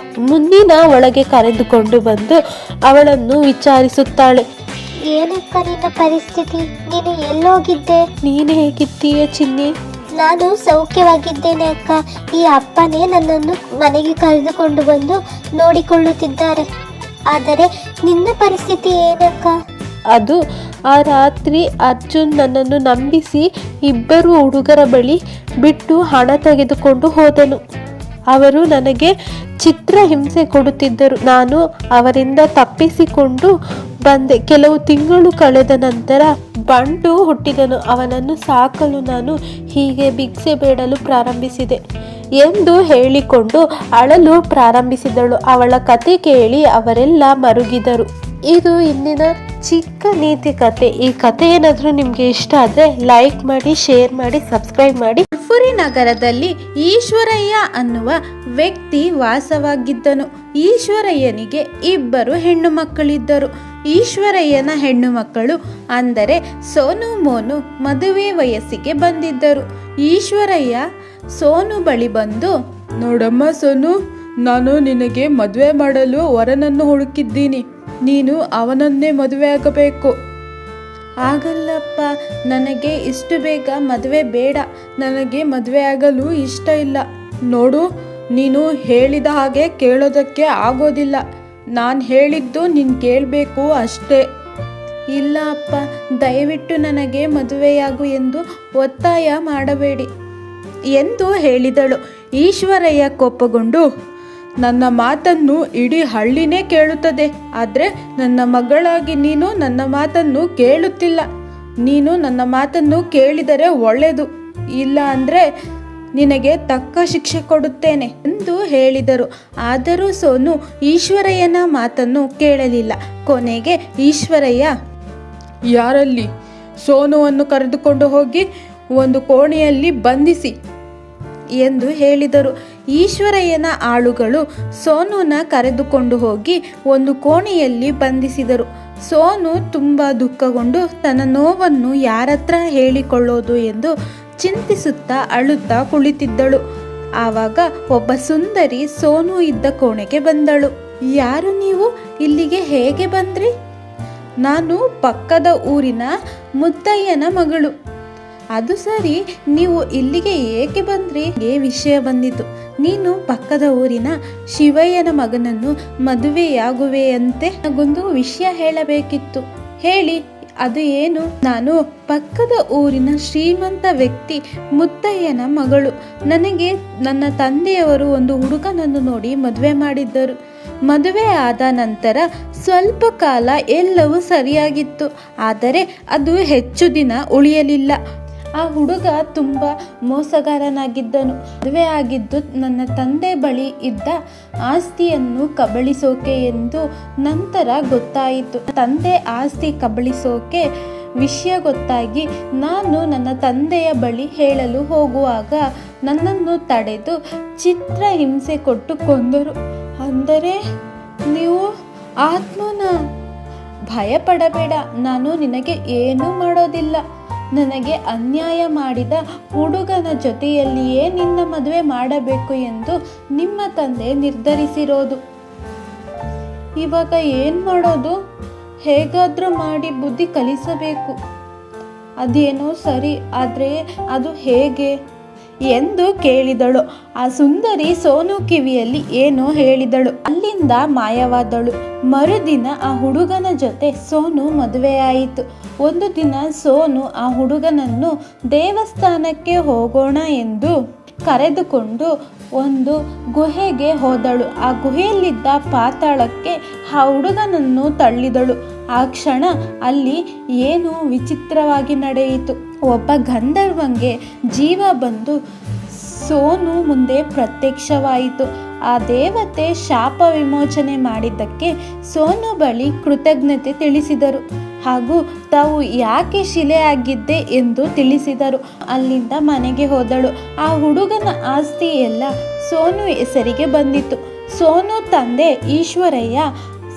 ಮುನ್ನಿನ ಒಳಗೆ ಕರೆದುಕೊಂಡು ಬಂದು ಅವಳನ್ನು ವಿಚಾರಿಸುತ್ತಾಳೆ. ಏನಕ್ಕ ನಿನ್ನ ಪರಿಸ್ಥಿತಿ? ನೀನು ಎಲ್ಲೋಗಿದ್ದೆ? ನೀನು ಹೇಗಿದ್ದೀಯ ಚಿನ್ನಿ? ನಾನು ಸೌಖ್ಯವಾಗಿದ್ದೇನೆ ಅಕ್ಕ. ಈ ಅಪ್ಪನೇ ನನ್ನನ್ನು ಮನೆಗೆ ಕರೆದುಕೊಂಡು ಬಂದು ನೋಡಿಕೊಳ್ಳುತ್ತಿದ್ದಾರೆ. ಆದರೆ ನಿನ್ನ ಪರಿಸ್ಥಿತಿ ಏನಕ್ಕ? ಅದು ಆ ರಾತ್ರಿ ಅರ್ಜುನ್ ನನ್ನನ್ನು ನಂಬಿಸಿ ಇಬ್ಬರು ಹುಡುಗರ ಬಳಿ ಬಿಟ್ಟು ಹಣ ತೆಗೆದುಕೊಂಡು ಹೋದನು. ಅವರು ನನಗೆ ಚಿತ್ರಹಿಂಸೆ ಕೊಡುತ್ತಿದ್ದರು. ನಾನು ಅವರಿಂದ ತಪ್ಪಿಸಿಕೊಂಡು ಬಂದೆ. ಕೆಲವು ತಿಂಗಳು ಕಳೆದ ನಂತರ ಬಂಟು ಹುಟ್ಟಿದನು. ಅವನನ್ನು ಸಾಕಲು ನಾನು ಹೀಗೆ ಭಿಕ್ಷೆ ಬೇಡಲು ಪ್ರಾರಂಭಿಸಿದೆ ಎಂದು ಹೇಳಿಕೊಂಡು ಅಳಲು ಪ್ರಾರಂಭಿಸಿದಳು. ಅವಳ ಕತೆ ಕೇಳಿ ಅವರೆಲ್ಲ ಮರುಗಿದರು. ಇದು ಇಂದಿನ ಚಿಕ್ಕ ನೀತಿ ಕತೆ. ಈ ಕತೆ ಏನಾದರೂ ನಿಮಗೆ ಇಷ್ಟ ಆದರೆ ಲೈಕ್ ಮಾಡಿ, ಶೇರ್ ಮಾಡಿ, ಸಬ್ಸ್ಕ್ರೈಬ್ ಮಾಡಿ. ಪುರಿ ನಗರದಲ್ಲಿ ಈಶ್ವರಯ್ಯ ಅನ್ನುವ ವ್ಯಕ್ತಿ ವಾಸವಾಗಿದ್ದನು. ಈಶ್ವರಯ್ಯನಿಗೆ 2 ಹೆಣ್ಣು ಮಕ್ಕಳಿದ್ದರು. ಈಶ್ವರಯ್ಯನ ಹೆಣ್ಣು ಮಕ್ಕಳು ಅಂದರೆ ಸೋನು ಮೋನು ಮದುವೆ ವಯಸ್ಸಿಗೆ ಬಂದಿದ್ದರು. ಈಶ್ವರಯ್ಯ ಸೋನು ಬಳಿ ಬಂದು, ನೋಡಮ್ಮ ಸೋನು, ನಾನು ನಿನಗೆ ಮದುವೆ ಮಾಡಲು ವರನನ್ನು ಹುಡುಕಿದ್ದೀನಿ. ನೀನು ಅವನನ್ನೇ ಮದುವೆ ಆಗಬೇಕು. ಆಗಲ್ಲಪ್ಪ, ನನಗೆ ಇಷ್ಟು ಬೇಗ ಮದುವೆ ಬೇಡ. ನನಗೆ ಮದುವೆ ಆಗಲು ಇಷ್ಟ ಇಲ್ಲ. ನೋಡು, ನೀನು ಹೇಳಿದ ಹಾಗೆ ಕೇಳೋದಕ್ಕೆ ಆಗೋದಿಲ್ಲ. ನಾನು ಹೇಳಿದ್ದು ನೀನು ಕೇಳಬೇಕು ಅಷ್ಟೇ. ಇಲ್ಲ ಅಪ್ಪ, ದಯವಿಟ್ಟು ನನಗೆ ಮದುವೆಯಾಗು ಎಂದು ಒತ್ತಾಯ ಮಾಡಬೇಡಿ ಎಂದು ಹೇಳಿದಳು. ಈಶ್ವರಯ್ಯ ಕೋಪಗೊಂಡು, ನನ್ನ ಮಾತನ್ನು ಇಡೀ ಹಳ್ಳಿನೇ ಕೇಳುತ್ತದೆ, ಆದರೆ ನನ್ನ ಮಗಳಾಗಿ ನೀನು ನನ್ನ ಮಾತನ್ನು ಕೇಳುತ್ತಿಲ್ಲ. ನೀನು ನನ್ನ ಮಾತನ್ನು ಕೇಳಿದರೆ ಒಳ್ಳೆಯದು, ಇಲ್ಲ ಅಂದರೆ ನಿನಗೆ ತಕ್ಕ ಶಿಕ್ಷೆ ಕೊಡುತ್ತೇನೆ ಎಂದು ಹೇಳಿದರು. ಆದರೂ ಸೋನು ಈಶ್ವರಯ್ಯನ ಮಾತನ್ನು ಕೇಳಲಿಲ್ಲ. ಕೊನೆಗೆ ಈಶ್ವರಯ್ಯ, ಯಾರಲ್ಲಿ ಸೋನುವನ್ನು ಕರೆದುಕೊಂಡು ಹೋಗಿ ಒಂದು ಕೋಣೆಯಲ್ಲಿ ಬಂಧಿಸಿ ಎಂದು ಹೇಳಿದರು. ಈಶ್ವರಯ್ಯನ ಆಳುಗಳು ಸೋನುನ ಕರೆದುಕೊಂಡು ಹೋಗಿ ಒಂದು ಕೋಣೆಯಲ್ಲಿ ಬಂಧಿಸಿದರು. ಸೋನು ತುಂಬ ದುಃಖಗೊಂಡು ತನ್ನ ನೋವನ್ನು ಯಾರತ್ರ ಹೇಳಿಕೊಳ್ಳೋದು ಎಂದು ಚಿಂತಿಸುತ್ತಾ ಅಳುತ್ತಾ ಕುಳಿತಿದ್ದಳು. ಆವಾಗ ಒಬ್ಬ ಸುಂದರಿ ಸೋನು ಇದ್ದ ಕೋಣೆಗೆ ಬಂದಳು. ಯಾರು ನೀವು? ಇಲ್ಲಿಗೆ ಹೇಗೆ ಬಂದ್ರಿ? ನಾನು ಪಕ್ಕದ ಊರಿನ ಮುತ್ತಯ್ಯನ ಮಗಳು. ಅದು ಸರಿ, ನೀವು ಇಲ್ಲಿಗೆ ಏಕೆ ಬಂದ್ರಿ? ವಿಷಯ ಬಂದಿತು. ನೀನು ಪಕ್ಕದ ಊರಿನ ಶಿವಯ್ಯನ ಮಗನನ್ನು ಮದುವೆಯಾಗುವೆಯಂತೆ. ನನಗೊಂದು ವಿಷಯ ಹೇಳಬೇಕಿತ್ತು. ಹೇಳಿ, ಅದು ಏನು? ನಾನು ಪಕ್ಕದ ಊರಿನ ಶ್ರೀಮಂತ ವ್ಯಕ್ತಿ ಮುತ್ತಯ್ಯನ ಮಗಳು. ನನಗೆ ನನ್ನ ತಂದೆಯವರು ಒಂದು ಹುಡುಗನನ್ನು ನೋಡಿ ಮದುವೆ ಮಾಡಿದ್ದರು. ಮದುವೆ ಆದ ನಂತರ ಸ್ವಲ್ಪ ಕಾಲ ಎಲ್ಲವೂ ಸರಿಯಾಗಿತ್ತು. ಆದರೆ ಅದು ಹೆಚ್ಚು ದಿನ ಉಳಿಯಲಿಲ್ಲ. ಆ ಹುಡುಗ ತುಂಬ ಮೋಸಗಾರನಾಗಿದ್ದನು. ಮದುವೆ ಆಗಿದ್ದು ನನ್ನ ತಂದೆ ಬಳಿ ಇದ್ದ ಆಸ್ತಿಯನ್ನು ಕಬಳಿಸೋಕೆ ಎಂದು ನಂತರ ಗೊತ್ತಾಯಿತು. ತಂದೆ ಆಸ್ತಿ ಕಬಳಿಸೋಕೆ ವಿಷಯ ಗೊತ್ತಾಗಿ ನಾನು ನನ್ನ ತಂದೆಯ ಬಳಿ ಹೇಳಲು ಹೋಗುವಾಗ ನನ್ನನ್ನು ತಡೆದು ಚಿತ್ರಹಿಂಸೆ ಕೊಟ್ಟು ಕೊಂದರು. ಅಂದರೆ ನೀವು ಆತ್ಮನ? ಭಯಪಡಬೇಡ, ನಾನು ನಿನಗೆ ಏನೂ ಮಾಡೋದಿಲ್ಲ. ನನಗೆ ಅನ್ಯಾಯ ಮಾಡಿದ ಹುಡುಗನ ಜೊತೆಯಲ್ಲಿಯೇ ನಿನ್ನ ಮದುವೆ ಮಾಡಬೇಕು ಎಂದು ನಿಮ್ಮ ತಂದೆ ನಿರ್ಧರಿಸಿರೋದು. ಇವಾಗ ಏನು ಮಾಡೋದು? ಹೇಗಾದರೂ ಮಾಡಿ ಬುದ್ಧಿ ಕಲಿಸಬೇಕು. ಅದೇನೋ ಸರಿ, ಆದರೆ ಅದು ಹೇಗೆ ಎಂದು ಕೇಳಿದಳು. ಆ ಸುಂದರಿ ಸೋನು ಕಿವಿಯಲ್ಲಿ ಏನೋ ಹೇಳಿದಳು. ಅಲ್ಲಿಂದ ಮಾಯವಾದಳು. ಮರುದಿನ ಆ ಹುಡುಗನ ಜೊತೆ ಸೋನು ಮದುವೆಯಾಯಿತು. ಒಂದು ದಿನ ಸೋನು ಆ ಹುಡುಗನನ್ನು ದೇವಸ್ಥಾನಕ್ಕೆ ಹೋಗೋಣ ಎಂದು ಕರೆದುಕೊಂಡು ಒಂದು ಗುಹೆಗೆ ಹೋದಳು. ಆ ಗುಹೆಯಲ್ಲಿದ್ದ ಪಾತಾಳಕ್ಕೆ ಆ ಹುಡುಗನನ್ನು ತಳ್ಳಿದಳು. ಆ ಕ್ಷಣ ಅಲ್ಲಿ ಏನು ವಿಚಿತ್ರವಾಗಿ ನಡೆಯಿತು. ಒಬ್ಬ ಗಂಧರ್ವಂಗೆ ಜೀವ ಬಂದು ಸೋನು ಮುಂದೆ ಪ್ರತ್ಯಕ್ಷವಾಯಿತು. ಆ ದೇವತೆ ಶಾಪ ವಿಮೋಚನೆ ಮಾಡಿದ್ದಕ್ಕೆ ಸೋನು ಬಳಿ ಕೃತಜ್ಞತೆ ತಿಳಿಸಿದರು ಹಾಗೂ ತಾವು ಯಾಕೆ ಶಿಲೆಯಾಗಿದ್ದೆ ಎಂದು ತಿಳಿಸಿದರು. ಅಲ್ಲಿಂದ ಮನೆಗೆ ಹೋದಳು. ಆ ಹುಡುಗನ ಆಸ್ತಿ ಎಲ್ಲ ಸೋನು ಹೆಸರಿಗೆ ಬಂದಿತು. ಸೋನು ತಂದೆ ಈಶ್ವರಯ್ಯ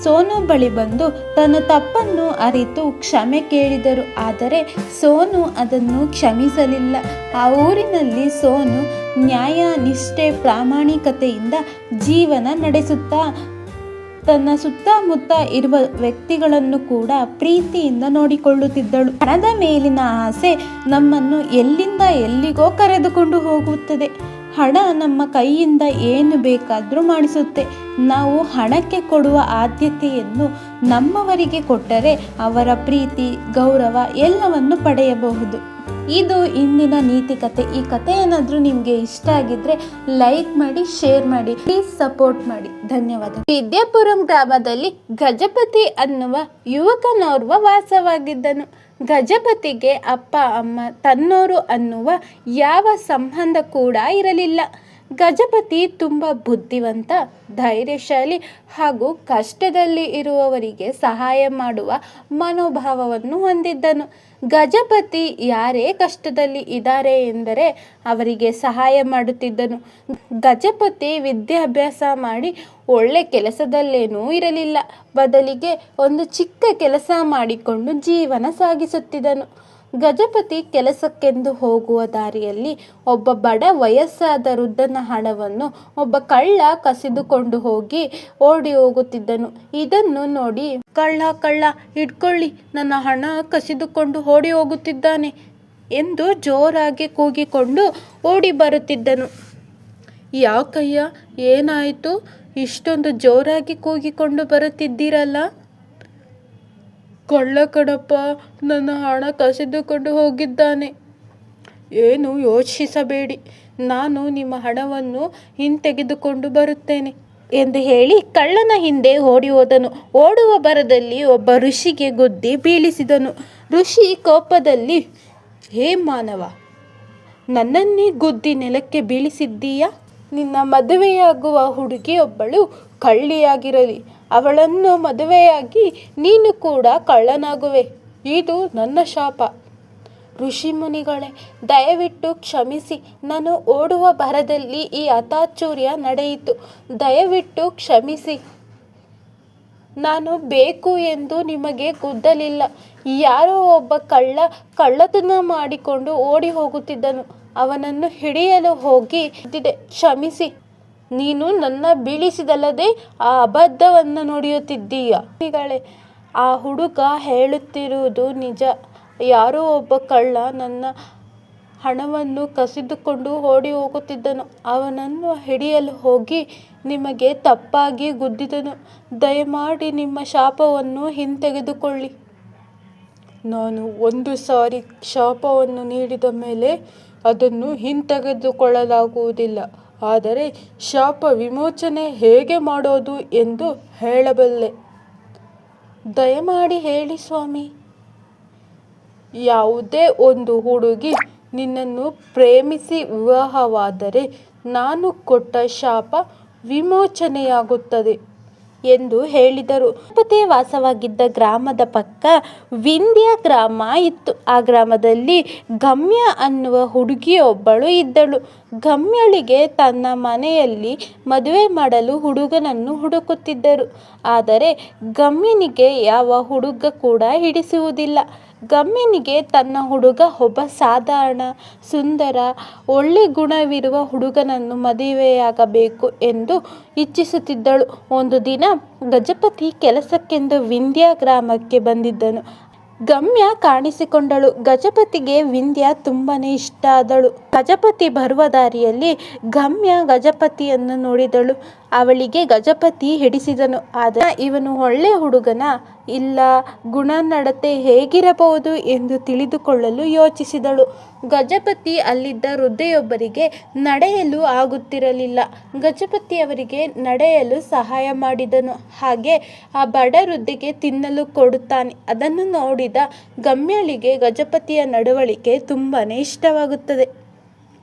ಸೋನು ಬಳಿ ಬಂದು ತನ್ನ ತಪ್ಪನ್ನು ಅರಿತು ಕ್ಷಮೆ ಕೇಳಿದರು. ಆದರೆ ಸೋನು ಅದನ್ನು ಕ್ಷಮಿಸಲಿಲ್ಲ. ಆ ಊರಿನಲ್ಲಿ ಸೋನು ನ್ಯಾಯ, ನಿಷ್ಠೆ, ಪ್ರಾಮಾಣಿಕತೆಯಿಂದ ಜೀವನ ನಡೆಸುತ್ತಾ ತನ್ನ ಸುತ್ತಮುತ್ತ ಇರುವ ವ್ಯಕ್ತಿಗಳನ್ನು ಕೂಡ ಪ್ರೀತಿಯಿಂದ ನೋಡಿಕೊಳ್ಳುತ್ತಿದ್ದಳು. ಹಣದ ಮೇಲಿನ ಆಸೆ ನಮ್ಮನ್ನು ಎಲ್ಲಿಂದ ಎಲ್ಲಿಗೋ ಕರೆದುಕೊಂಡು ಹೋಗುತ್ತದೆ. ಹಣ ನಮ್ಮ ಕೈಯಿಂದ ಏನು ಬೇಕಾದರೂ ಮಾಡಿಸುತ್ತೆ. ನಾವು ಹಣಕ್ಕೆ ಕೊಡುವ ಆದ್ಯತೆಯನ್ನು ನಮ್ಮವರಿಗೆ ಕೊಟ್ಟರೆ ಅವರ ಪ್ರೀತಿ, ಗೌರವ ಎಲ್ಲವನ್ನು ಪಡೆಯಬಹುದು. ಇದು ಇಂದಿನ ನೀತಿ ಕತೆ. ಈ ಕತೆ ಏನಾದರೂ ನಿಮಗೆ ಇಷ್ಟ ಆಗಿದ್ರೆ ಲೈಕ್ ಮಾಡಿ, ಶೇರ್ ಮಾಡಿ, ಪ್ಲೀಸ್ ಸಪೋರ್ಟ್ ಮಾಡಿ. ಧನ್ಯವಾದ. ವಿದ್ಯಾಪುರಂ ಗ್ರಾಮದಲ್ಲಿ ಗಜಪತಿ ಅನ್ನುವ ಯುವಕನೋರ್ವ ವಾಸವಾಗಿದ್ದನು. ಗಜಪತಿಗೆ ಅಪ್ಪ, ಅಮ್ಮ, ತನ್ನೋರು ಅನ್ನುವ ಯಾವ ಸಂಬಂಧ ಕೂಡ ಇರಲಿಲ್ಲ. ಗಜಪತಿ ತುಂಬ ಬುದ್ಧಿವಂತ, ಧೈರ್ಯಶಾಲಿ ಹಾಗೂ ಕಷ್ಟದಲ್ಲಿ ಇರುವವರಿಗೆ ಸಹಾಯ ಮಾಡುವ ಮನೋಭಾವವನ್ನು ಹೊಂದಿದ್ದನು. ಗಜಪತಿ ಯಾರೇ ಕಷ್ಟದಲ್ಲಿ ಇದ್ದಾರೆ ಎಂದರೆ ಅವರಿಗೆ ಸಹಾಯ ಮಾಡುತ್ತಿದ್ದನು. ಗಜಪತಿ ವಿದ್ಯಾಭ್ಯಾಸ ಮಾಡಿ ಒಳ್ಳೆ ಕೆಲಸದಲ್ಲೇನೂ ಇರಲಿಲ್ಲ. ಬದಲಿಗೆ ಒಂದು ಚಿಕ್ಕ ಕೆಲಸ ಮಾಡಿಕೊಂಡು ಜೀವನ ಸಾಗಿಸುತ್ತಿದ್ದನು. ಗಜಪತಿ ಕೆಲಸಕ್ಕೆಂದು ಹೋಗುವ ದಾರಿಯಲ್ಲಿ ಒಬ್ಬ ಬಡ ವಯಸ್ಸಾದ ವೃದ್ಧನ ಹಣವನ್ನು ಒಬ್ಬ ಕಳ್ಳ ಕಸಿದುಕೊಂಡು ಹೋಗಿ ಓಡಿ ಹೋಗುತ್ತಿದ್ದನು. ಇದನ್ನು ನೋಡಿ, ಕಳ್ಳ ಹಿಡ್ಕೊಳ್ಳಿ, ನನ್ನ ಹಣ ಕಸಿದುಕೊಂಡು ಓಡಿ ಹೋಗುತ್ತಿದ್ದಾನೆ ಎಂದು ಜೋರಾಗಿ ಕೂಗಿಕೊಂಡು ಓಡಿ ಬರುತ್ತಿದ್ದನು. ಯಾಕಯ್ಯ, ಏನಾಯಿತು? ಇಷ್ಟೊಂದು ಜೋರಾಗಿ ಕೂಗಿಕೊಂಡು ಬರುತ್ತಿದ್ದೀರಲ್ಲ? ಕಳ್ಳ ಕಣಪ್ಪ, ನನ್ನ ಹಣ ಕಸಿದುಕೊಂಡು ಹೋಗಿದ್ದಾನೆ. ಏನು ಯೋಚಿಸಬೇಡಿ, ನಾನು ನಿಮ್ಮ ಹಣವನ್ನು ಹಿಂತೆಗೆದುಕೊಂಡು ಬರುತ್ತೇನೆ ಎಂದು ಹೇಳಿ ಕಳ್ಳನ ಹಿಂದೆ ಓಡಿ ಹೋದನು. ಓಡುವ ಭರದಲ್ಲಿ ಒಬ್ಬ ಋಷಿಗೆ ಗುದ್ದಿ ಬೀಳಿಸಿದನು. ಋಷಿ ಕೋಪದಲ್ಲಿ, ಹೇ ಮಾನವ, ನನ್ನನ್ನೇ ಗುದ್ದಿ ನೆಲಕ್ಕೆ ಬೀಳಿಸಿದ್ದೀಯಾ? ನಿನ್ನ ಮದುವೆಯಾಗುವ ಹುಡುಗಿಯೊಬ್ಬಳು ಕಳ್ಳಿಯಾಗಿರಲಿ, ಅವಳನ್ನು ಮದುವೆಯಾಗಿ ನೀನು ಕೂಡ ಕಳ್ಳನಾಗುವೆ. ಇದು ನನ್ನ ಶಾಪ. ಋಷಿಮುನಿಗಳೇ, ದಯವಿಟ್ಟು ಕ್ಷಮಿಸಿ. ನಾನು ಓಡುವ ಭರದಲ್ಲಿ ಈ ಅತಾಚೂರ್ಯ ನಡೆಯಿತು. ದಯವಿಟ್ಟು ಕ್ಷಮಿಸಿ. ನಾನು ಬೇಕು ಎಂದು ನಿಮಗೆ ಗುದ್ದಲಿಲ್ಲ. ಯಾರೋ ಒಬ್ಬ ಕಳ್ಳತನ ಮಾಡಿಕೊಂಡು ಓಡಿ ಹೋಗುತ್ತಿದ್ದನು. ಅವನನ್ನು ಹಿಡಿಯಲು ಹೋಗಿ ಗುದ್ದಿದೆ. ಕ್ಷಮಿಸಿ. ನೀನು ನನ್ನ ಬೀಳಿಸಿದಲ್ಲದೆ ಆ ಅಬದ್ಧವನ್ನು ನುಡಿಯುತ್ತಿದ್ದೀಯ. ಆ ಹುಡುಗ ಹೇಳುತ್ತಿರುವುದು ನಿಜ. ಯಾರೋ ಒಬ್ಬ ಕಳ್ಳ ನನ್ನ ಹಣವನ್ನು ಕಸಿದುಕೊಂಡು ಓಡಿ ಹೋಗುತ್ತಿದ್ದನು. ಅವನನ್ನು ಹಿಡಿಯಲು ಹೋಗಿ ನಿಮಗೆ ತಪ್ಪಾಗಿ ಗುದ್ದಿದನು. ದಯಮಾಡಿ ನಿಮ್ಮ ಶಾಪವನ್ನು ಹಿಂತೆಗೆದುಕೊಳ್ಳಿ. ನಾನು ಒಂದು ಸಾರಿ ಶಾಪವನ್ನು ನೀಡಿದ ಮೇಲೆ ಅದನ್ನು ಹಿಂತೆಗೆದುಕೊಳ್ಳಲಾಗುವುದಿಲ್ಲ. ಆದರೆ ಶಾಪ ವಿಮೋಚನೆ ಹೇಗೆ ಮಾಡೋದು ಎಂದು ಹೇಳಬಲ್ಲೆ. ದಯಮಾಡಿ ಹೇಳಿ ಸ್ವಾಮಿ. ಯಾವುದೇ ಒಂದು ಹುಡುಗಿ ನಿನ್ನನ್ನು ಪ್ರೇಮಿಸಿ ವಿವಾಹವಾದರೆ ನಾನು ಕೊಟ್ಟ ಶಾಪ ವಿಮೋಚನೆಯಾಗುತ್ತದೆ ಎಂದು ಹೇಳಿದರು. ಗಜಪತಿ ವಾಸವಾಗಿದ್ದ ಗ್ರಾಮದ ಪಕ್ಕ ವಿಂಧ್ಯ ಗ್ರಾಮ ಇತ್ತು. ಆ ಗ್ರಾಮದಲ್ಲಿ ಗಮ್ಯ ಅನ್ನುವ ಹುಡುಗಿಯೊಬ್ಬಳು ಇದ್ದಳು. ಗಮ್ಯಳಿಗೆ ತನ್ನ ಮನೆಯಲ್ಲಿ ಮದುವೆ ಮಾಡಲು ಹುಡುಗನನ್ನು ಹುಡುಕುತ್ತಿದ್ದರು. ಆದರೆ ಗಮ್ಯನಿಗೆ ಯಾವ ಹುಡುಗ ಕೂಡ ಹಿಡಿಸುವುದಿಲ್ಲ. ಗಮ್ಯನಿಗೆ ತನ್ನ ಹುಡುಗ ಒಬ್ಬ ಸಾಧಾರಣ, ಸುಂದರ, ಒಳ್ಳೆ ಗುಣವಿರುವ ಹುಡುಗನನ್ನು ಮದುವೆಯಾಗಬೇಕು ಎಂದು ಇಚ್ಛಿಸುತ್ತಿದ್ದಳು. ಒಂದು ದಿನ ಗಜಪತಿ ಕೆಲಸಕ್ಕೆಂದು ವಿಂಧ್ಯ ಗ್ರಾಮಕ್ಕೆ ಬಂದಿದ್ದನು. ಗಮ್ಯ ಕಾಣಿಸಿಕೊಂಡಳು. ಗಜಪತಿಗೆ ವಿಂಧ್ಯ ತುಂಬಾನೇ ಇಷ್ಟ ಆದಳು. ಗಜಪತಿ ಬರುವ ದಾರಿಯಲ್ಲಿ ಗಮ್ಯ ಗಜಪತಿಯನ್ನು ನೋಡಿದಳು. ಅವಳಿಗೆ ಗಜಪತಿ ಹಿಡಿಸಿದನು. ಆದರೆ ಇವನು ಒಳ್ಳೆ ಹುಡುಗನ ಇಲ್ಲ ಗುಣನಡತೆ ಹೇಗಿರಬಹುದು ಎಂದು ತಿಳಿದುಕೊಳ್ಳಲು ಯೋಚಿಸಿದಳು. ಗಜಪತಿ ಅಲ್ಲಿದ್ದ ವೃದ್ಧೆಯೊಬ್ಬರಿಗೆ ನಡೆಯಲು ಆಗುತ್ತಿರಲಿಲ್ಲ. ಗಜಪತಿ ಅವರಿಗೆ ನಡೆಯಲು ಸಹಾಯ ಮಾಡಿದನು. ಹಾಗೆ ಆ ಬಡ ವೃದ್ಧೆಗೆ ತಿನ್ನಲು ಕೊಡುತ್ತಾನೆ. ಅದನ್ನು ನೋಡಿದ ಗಮ್ಯಳಿಗೆ ಗಜಪತಿಯ ನಡವಳಿಕೆ ತುಂಬಾನೇ ಇಷ್ಟವಾಗುತ್ತದೆ.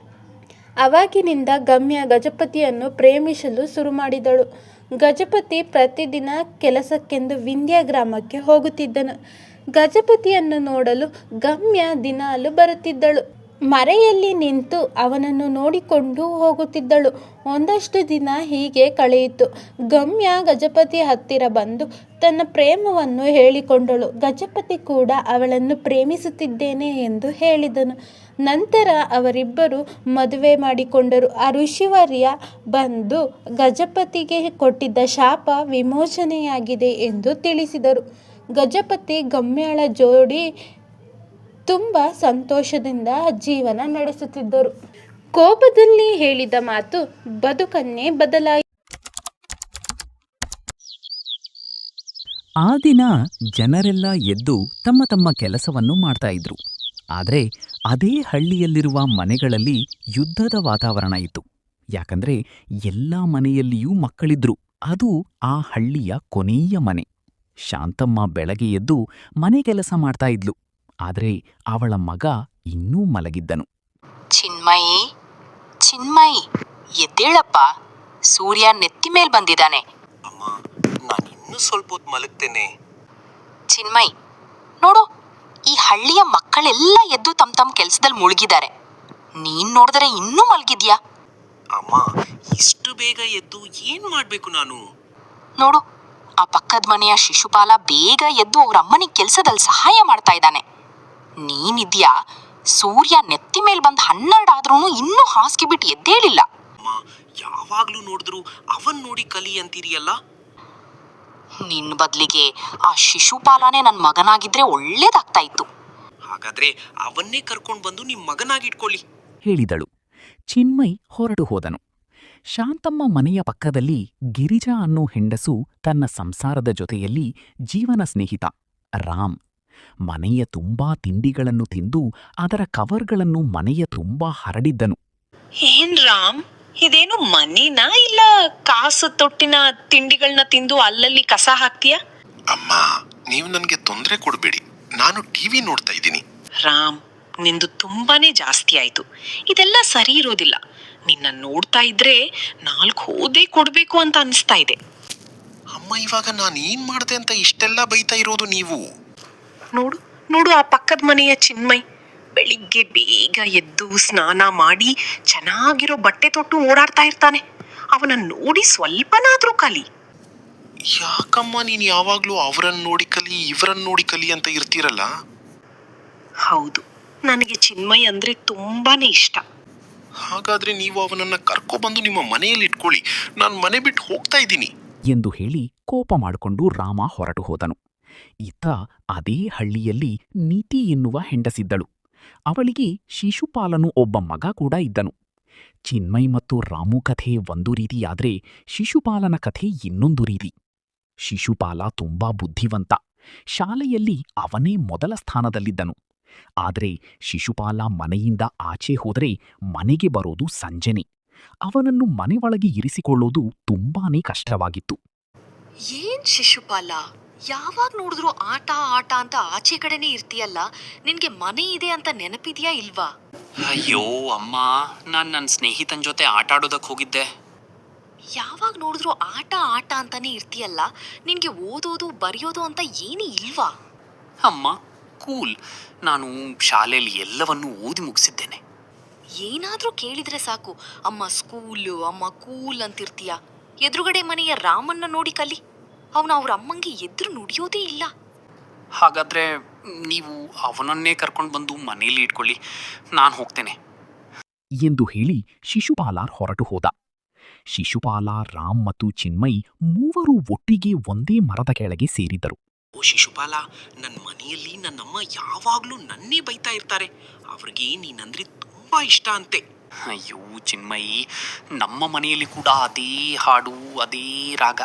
ಅವಾಗಿನಿಂದ ಗಮ್ಯ ಗಜಪತಿಯನ್ನು ಪ್ರೇಮಿಸಲು ಶುರು ಮಾಡಿದಳು. ಗಜಪತಿ ಪ್ರತಿದಿನ ಕೆಲಸಕ್ಕೆಂದು ವಿಂಧ್ಯ ಗ್ರಾಮಕ್ಕೆ ಹೋಗುತ್ತಿದ್ದನು. ಗಜಪತಿಯನ್ನು ನೋಡಲು ಗಮ್ಯ ದಿನಾಲು ಬರುತ್ತಿದ್ದಳು. ಮರೆಯಲ್ಲಿ ನಿಂತು ಅವನನ್ನು ನೋಡಿಕೊಂಡು ಹೋಗುತ್ತಿದ್ದಳು. ಒಂದಷ್ಟು ದಿನ ಹೀಗೆ ಕಳೆಯಿತು. ಗಮ್ಯ ಗಜಪತಿ ಹತ್ತಿರ ಬಂದು ತನ್ನ ಪ್ರೇಮವನ್ನು ಹೇಳಿಕೊಂಡಳು. ಗಜಪತಿ ಕೂಡ ಅವಳನ್ನು ಪ್ರೇಮಿಸುತ್ತಿದ್ದೇನೆ ಎಂದು ಹೇಳಿದನು. ನಂತರ ಅವರಿಬ್ಬರು ಮದುವೆ ಮಾಡಿಕೊಂಡರು. ಆ ಋಷಿವರ್ಯ ಬಂದು ಗಜಪತಿಗೆ ಕೊಟ್ಟಿದ್ದ ಶಾಪ ವಿಮೋಚನೆಯಾಗಿದೆ ಎಂದು ತಿಳಿಸಿದರು. ಗಜಪತಿ ಗಮ್ಯಳ ಜೋಡಿ ತುಂಬ ಸಂತೋಷದಿಂದ ಜೀವನ ನಡೆಸುತ್ತಿದ್ದರು. ಕೋಪದಲ್ಲಿ ಹೇಳಿದ ಮಾತು ಬದುಕನ್ನೇ ಬದಲಾಯಿಸಿತು. ಆ ದಿನ ಜನರೆಲ್ಲ ಎದ್ದು ತಮ್ಮ ತಮ್ಮ ಕೆಲಸವನ್ನು ಮಾಡ್ತಾ ಇದ್ರು. ಆದರೆ ಅದೇ ಹಳ್ಳಿಯಲ್ಲಿರುವ ಮನೆಗಳಲ್ಲಿ ಯುದ್ಧದ ವಾತಾವರಣ ಇತ್ತು. ಯಾಕಂದ್ರೆ ಎಲ್ಲ ಮನೆಯಲ್ಲಿಯೂ ಮಕ್ಕಳಿದ್ರು. ಅದು ಆ ಹಳ್ಳಿಯ ಕೊನೆಯ ಮನೆ. ಶಾಂತಮ್ಮ ಬೆಳಗ್ಗೆ ಎದ್ದು ಮನೆ ಕೆಲಸ ಮಾಡ್ತಾ ಇದ್ಲು. ಆದರೆ ಅವಳ ಮಗ ಇನ್ನೂ ಮಲಗಿದ್ದನು. ಚಿನ್ಮಯಿ, ಚಿನ್ಮಯಿ, ಎದ್ದೇಳಪ್ಪ. ಸೂರ್ಯ ನೆತ್ತಿ ಮೇಲ್ ಬಂದಿದ್ದಾನೆ. ಅಮ್ಮ, ನಾನು ಇನ್ನೂ ಸ್ವಲ್ಪ ಹೊತ್ತು ಮಲಗ್ತೇನೆ. ಚಿನ್ಮಯಿ, ನೋಡು, ಈ ಹಳ್ಳಿಯ ಮಕ್ಕಳೆಲ್ಲ ಎದ್ದು ತಮ್ಮ ತಮ್ಮ ಕೆಲಸದಲ್ಲಿ ಮುಳುಗಿದ್ದಾರೆ. ನೀನ್ ನೋಡಿದ್ರೆ ಇನ್ನೂ ಮಲಗಿದ್ಯಾ? ಅಮ್ಮ, ಇಷ್ಟು ಬೇಗ ಎದ್ದು ಏನ್ ಮಾಡ್ಬೇಕು ನಾನು? ನೋಡು, ಆ ಪಕ್ಕದ ಮನೆಯ ಶಿಶುಪಾಲ ಬೇಗ ಎದ್ದು ಅವ್ರ ಅಮ್ಮನಿಗೆ ಕೆಲಸದಲ್ಲಿ ಸಹಾಯ ಮಾಡ್ತಾ ಇದ್ದಾನೆ. ನೀನಿದ್ಯಾ ಸೂರ್ಯ ನೆತ್ತಿ ಮೇಲ್ ಬಂದ್ 12 ಆದ್ರೂ ಇನ್ನೂ ಹಾಸಿಗೆ ಬಿಟ್ಟು ಎದ್ದೇಳಿಲ್ಲ. ಅಮ್ಮ, ಯಾವಾಗ್ಲೂ ನೋಡಿದ್ರು ಅವನ್ ನೋಡಿ ಕಲಿ ಅಂತೀರಿಯಲ್ಲ. ನಿನ್ನ ಬದ್ಲಿಗೆ ಆ ಶಿಶುಪಾಲನೇ ನನ್ನ ಮಗನಾಗಿದ್ರೆ ಒಳ್ಳೇದಾಗ್ತಾ ಇತ್ತು. ಹಾಗಾದ್ರೆ ಅವನ್ನೇ ಕರ್ಕೊಂಡ್ ಬಂದು ನಿಮ್ ಮಗನಾಗಿಟ್ಕೊಳ್ಳಿ ಹೇಳಿದಳು. ಚಿನ್ಮಯ್ ಹೊರಟು ಹೋದನು. ಶಾಂತಮ್ಮ ಮನೆಯ ಪಕ್ಕದಲ್ಲಿ ಗಿರಿಜಾ ಅನ್ನೋ ಹೆಂಡಸು ತನ್ನ ಸಂಸಾರದ ಜೊತೆಯಲ್ಲಿ ಜೀವನ ಸ್ನೇಹಿತ ರಾಮ್ ಮನೆಯ ತುಂಬಾ ತಿಂಡಿಗಳನ್ನು ತಿಂದು ಅದರ ಕವರ್ಗಳನ್ನು ಮನೆಯ ತುಂಬಾ ಹರಡಿದ್ದನು. ಏನ್ ರಾಮ್, ಇದೇನು ಮನಿನಾ ಇಲ್ಲ ಕಾಸು ತೊಟ್ಟಿನ ತಿಂಡಿಗಳನ್ನ ತಿಂದು ಅಲ್ಲಲ್ಲಿ ಕಸ ಹಾಕ್ತೀಯ? ಅಮ್ಮ, ನೀವು ನನ್ಗೆ ತೊಂದರೆ ಕೊಡ್ಬೇಡಿ. ನಾನು ಟಿವಿ ನೋಡ್ತಾ ಇದ್ದೀನಿ. ರಾಮ್, ನಿಂದು ತುಂಬಾನೇ ಜಾಸ್ತಿ ಆಯ್ತು. ಇದೆಲ್ಲ ಸರಿ ಇರೋದಿಲ್ಲ. ನಿನ್ನ ನೋಡ್ತಾ ಇದ್ರೆ 4 ಹೋದೇ ಕೊಡ್ಬೇಕು ಅಂತ ಅನಿಸ್ತಾ ಇದೆ. ಅಮ್ಮ, ಇವಾಗ ನಾನು ಏನ್ ಮಾಡ್ದೆ ಅಂತ ಇಷ್ಟೆಲ್ಲ ಬೈತಾ ಇರೋದು ನೀವು? ನೋಡು ನೋಡು, ಆ ಪಕ್ಕದ ಮನೆಯ ಚಿನ್ಮಯ್ ಬೆಳಿಗ್ಗೆ ಬೇಗ ಎದ್ದು ಸ್ನಾನ ಮಾಡಿ ಚೆನ್ನಾಗಿರೋ ಬಟ್ಟೆ ತೊಟ್ಟು ಓಡಾಡ್ತಾ ಇರ್ತಾನೆ. ಅವನ ನೋಡಿ ಸ್ವಲ್ಪನಾದ್ರೂ ಕಲಿ. ಯಾಕಮ್ಮ ನೀನ್ ಯಾವಾಗ್ಲೂ ಅವರನ್ನ ನೋಡಿ ಕಲಿ, ಇವರನ್ನ ನೋಡಿ ಕಲಿ ಅಂತ ಇರ್ತೀರಲ್ಲ? ಹೌದು, ನನಗೆ ಚಿನ್ಮಯ್ ಅಂದ್ರೆ ತುಂಬಾನೇ ಇಷ್ಟ. ಹಾಗಾದ್ರೆ ನೀವು ಅವನನ್ನ ಕರ್ಕೊಬಂದು ನಿಮ್ಮ ಮನೆಯಲ್ಲಿ ಇಟ್ಕೊಳ್ಳಿ. ನಾನು ಮನೆ ಬಿಟ್ಟು ಹೋಗ್ತಾ ಇದ್ದೀನಿ ಎಂದು ಹೇಳಿ ಕೋಪ ಮಾಡಿಕೊಂಡು ರಾಮ ಹೊರಟು ಹೋದನು. ಇತ್ತ ಅದೇ ಹಳ್ಳಿಯಲ್ಲಿ ನೀತಿ ಎನ್ನುವ ಹೆಂಡಸಿದ್ದಳು. ಅವಳಿಗೆ ಶಿಶುಪಾಲನು ಒಬ್ಬ ಮಗ ಕೂಡ ಇದ್ದನು. ಚಿನ್ಮಯ್ ಮತ್ತು ರಾಮು ಕಥೆ ಒಂದು ರೀತಿಯಾದ್ರೆ ಶಿಶುಪಾಲನ ಕಥೆ ಇನ್ನೊಂದು ರೀತಿ. ಶಿಶುಪಾಲ ತುಂಬಾ ಬುದ್ಧಿವಂತ. ಶಾಲೆಯಲ್ಲಿ ಅವನೇ ಮೊದಲ ಸ್ಥಾನದಲ್ಲಿದ್ದನು. ಆದರೆ ಶಿಶುಪಾಲ ಮನೆಯಿಂದ ಆಚೆ ಹೋದರೆ ಮನೆಗೆ ಬರೋದು ಸಂಜೆನೆ. ಅವನನ್ನು ಮನೆಯೊಳಗೆ ಇರಿಸಿಕೊಳ್ಳೋದು ತುಂಬಾನೇ ಕಷ್ಟವಾಗಿತ್ತು. ಏನ್ ಶಿಶುಪಾಲ, ಯಾವಾಗ ನೋಡಿದ್ರು ಆಟ ಆಟ ಅಂತ ಆಚೆ ಕಡೆನೇ ಇರ್ತೀಯಲ್ಲ? ನಿನ್ಗೆ ಮನೆ ಇದೆ ಅಂತ ನೆನಪಿದ್ಯಾ ಇಲ್ವಾ? ಅಯ್ಯೋ ಅಮ್ಮ, ನಾನು ನನ್ನ ಸ್ನೇಹಿತನ ಜೊತೆ ಆಟ ಆಡೋದಕ್ಕೆ ಹೋಗಿದ್ದೆ. ಯಾವಾಗ ನೋಡಿದ್ರು ಆಟ ಆಟ ಅಂತಾನೆ ಇರ್ತೀಯಲ್ಲ? ನಿನ್ಗೆ ಓದೋದು ಬರೆಯೋದು ಅಂತ ಏನೂ ಇಲ್ವಾ? ಅಮ್ಮ ಕೂಲ್, ನಾನು ಶಾಲೆಯಲ್ಲಿ ಎಲ್ಲವನ್ನೂ ಓದಿ ಮುಗಿಸಿದ್ದೇನೆ. ಏನಾದ್ರೂ ಕೇಳಿದ್ರೆ ಸಾಕು ಅಮ್ಮ ಸ್ಕೂಲು, ಅಮ್ಮ ಕೂಲ್ ಅಂತಿರ್ತೀಯ. ಎದುರುಗಡೆ ಮನೆಯ ರಾಮನ್ನ ನೋಡಿ ಕಲಿ. ಅವನು ಅವ್ರ ಅಮ್ಮಂಗೆ ಎದುರು ನುಡಿಯೋದೇ ಇಲ್ಲ. ಹಾಗಾದ್ರೆ ನೀವು ಅವನನ್ನೇ ಕರ್ಕೊಂಡು ಬಂದು ಮನೆಯಲ್ಲಿ ಇಟ್ಕೊಳ್ಳಿ, ನಾನು ಹೋಗ್ತೇನೆ ಎಂದು ಹೇಳಿ ಶಿಶುಪಾಲ ಹೊರಟು ಹೋದ. ಶಿಶುಪಾಲ, ರಾಮ್ ಮತ್ತು ಚಿನ್ಮಯ್ ಮೂವರು ಒಟ್ಟಿಗೆ ಒಂದೇ ಮರದ ಕೆಳಗೆ ಸೇರಿದರು. ಓ ಶಿಶುಪಾಲ, ನನ್ನ ಮನೆಯಲ್ಲಿ ನನ್ನಮ್ಮ ಯಾವಾಗ್ಲೂ ನನ್ನೇ ಬೈತಾ ಇರ್ತಾರೆ. ಅವ್ರಿಗೆ ನೀನಂದ್ರೆ ತುಂಬಾ ಇಷ್ಟ ಅಂತೆ. ಅಯ್ಯೋ ಚಿನ್ಮಯಿ, ನಮ್ಮ ಮನೆಯಲ್ಲಿ ಕೂಡ ಅದೇ ಹಾಡು, ಅದೇ ರಾಗ.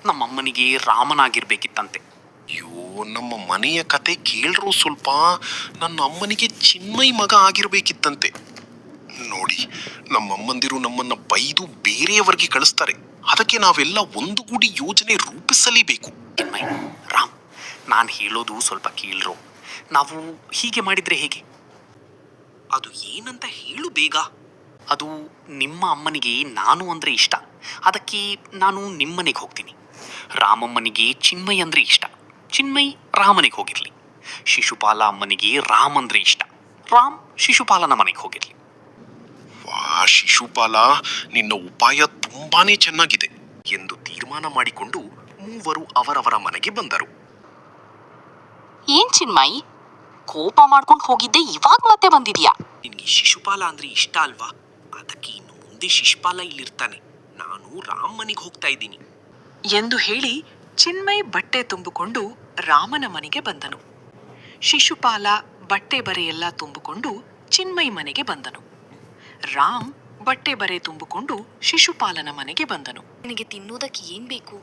ನಮ್ಮಮ್ಮನಿಗೆ ರಾಮನಾಗಿರ್ಬೇಕಿತ್ತಂತೆ. ಅಯ್ಯೋ, ನಮ್ಮ ಮನೆಯ ಕತೆ ಕೇಳ್ರೋ ಸ್ವಲ್ಪ. ನನ್ನ ಅಮ್ಮನಿಗೆ ಚಿನ್ಮಯ್ ಮಗ ಆಗಿರ್ಬೇಕಿತ್ತಂತೆ. ನೋಡಿ, ನಮ್ಮಮ್ಮಂದಿರು ನಮ್ಮನ್ನ ಬೈದು ಬೇರೆಯವರಿಗೆ ಕಳಿಸ್ತಾರೆ. ಅದಕ್ಕೆ ನಾವೆಲ್ಲ ಒಂದುಗೂಡಿ ಯೋಜನೆ ರೂಪಿಸಲೇಬೇಕು. ಚಿನ್ಮಯ್, ರಾಮ್, ನಾನು ಹೇಳೋದು ಸ್ವಲ್ಪ ಕೇಳ್ರೋ. ನಾವು ಹೀಗೆ ಮಾಡಿದ್ರೆ ಹೇಗೆ? ಅದು ಏನಂತ ಹೇಳು ಬೇಗ. ಅದು ನಿಮ್ಮ ಅಮ್ಮನಿಗೆ ನಾನು ಅಂದ್ರೆ ಇಷ್ಟ. ಅದಕ್ಕೆ ನಾನು ನಿಮ್ಮನೆಗೆ ಹೋಗ್ತೀನಿ. ರಾಮಮ್ಮನಿಗೆ ಚಿನ್ಮಯ್ ಅಂದ್ರೆ ಇಷ್ಟ. ಚಿನ್ಮಯ್ ರಾಮನಿಗೆ ಹೋಗಿರ್ಲಿ. ಶಿಶುಪಾಲ ಅಮ್ಮನಿಗೆ ರಾಮ್ ಅಂದ್ರೆ ಇಷ್ಟ. ರಾಮ್ ಶಿಶುಪಾಲನ ಮನೆಗೆ ಹೋಗಿರ್ಲಿ. ವಾ ಶಿಶುಪಾಲ, ನಿನ್ನ ಉಪಾಯ ತುಂಬಾನೇ ಚೆನ್ನಾಗಿದೆ ಎಂದು ತೀರ್ಮಾನ ಮಾಡಿಕೊಂಡು ಮೂವರು ಅವರವರ ಮನೆಗೆ ಬಂದರು. ಏನ್ ಚಿನ್ಮಯ್, ಕೋಪ ಮಾಡ್ಕೊಂಡು ಹೋಗಿದ್ದೆ, ಇವಾಗ ಮತ್ತೆ ಬಂದಿದ್ಯಾ? ನಿನ್ಗೆ ಶಿಶುಪಾಲ ಅಂದ್ರೆ ಇಷ್ಟ ಅಲ್ವಾ? ಅದಕ್ಕೆ ಇನ್ನು ಮುಂದೆ ಶಿಶುಪಾಲ ಇಲ್ಲಿರ್ತಾನೆ. ನಾನು ರಾಮ್ ಮನೆಗೆ ಹೋಗ್ತಾ ಇದ್ದೀನಿ ಎಂದು ಹೇಳಿ ಚಿನ್ಮಯ್ ಬಟ್ಟೆ ತುಂಬಿಕೊಂಡು ರಾಮನ ಮನೆಗೆ ಬಂದನು. ಶಿಶುಪಾಲ ಬಟ್ಟೆ ಬರೆಯೆಲ್ಲ ತುಂಬಿಕೊಂಡು ಚಿನ್ಮಯ್ ಮನೆಗೆ ಬಂದನು. ರಾಮ್ ಬಟ್ಟೆ ಬರೆ ತುಂಬಿಕೊಂಡು ಶಿಶುಪಾಲನ ಮನೆಗೆ ಬಂದನು. ನಿನಗೆ ತಿನ್ನೋದಕ್ಕೆ ಏನ್ ಬೇಕು?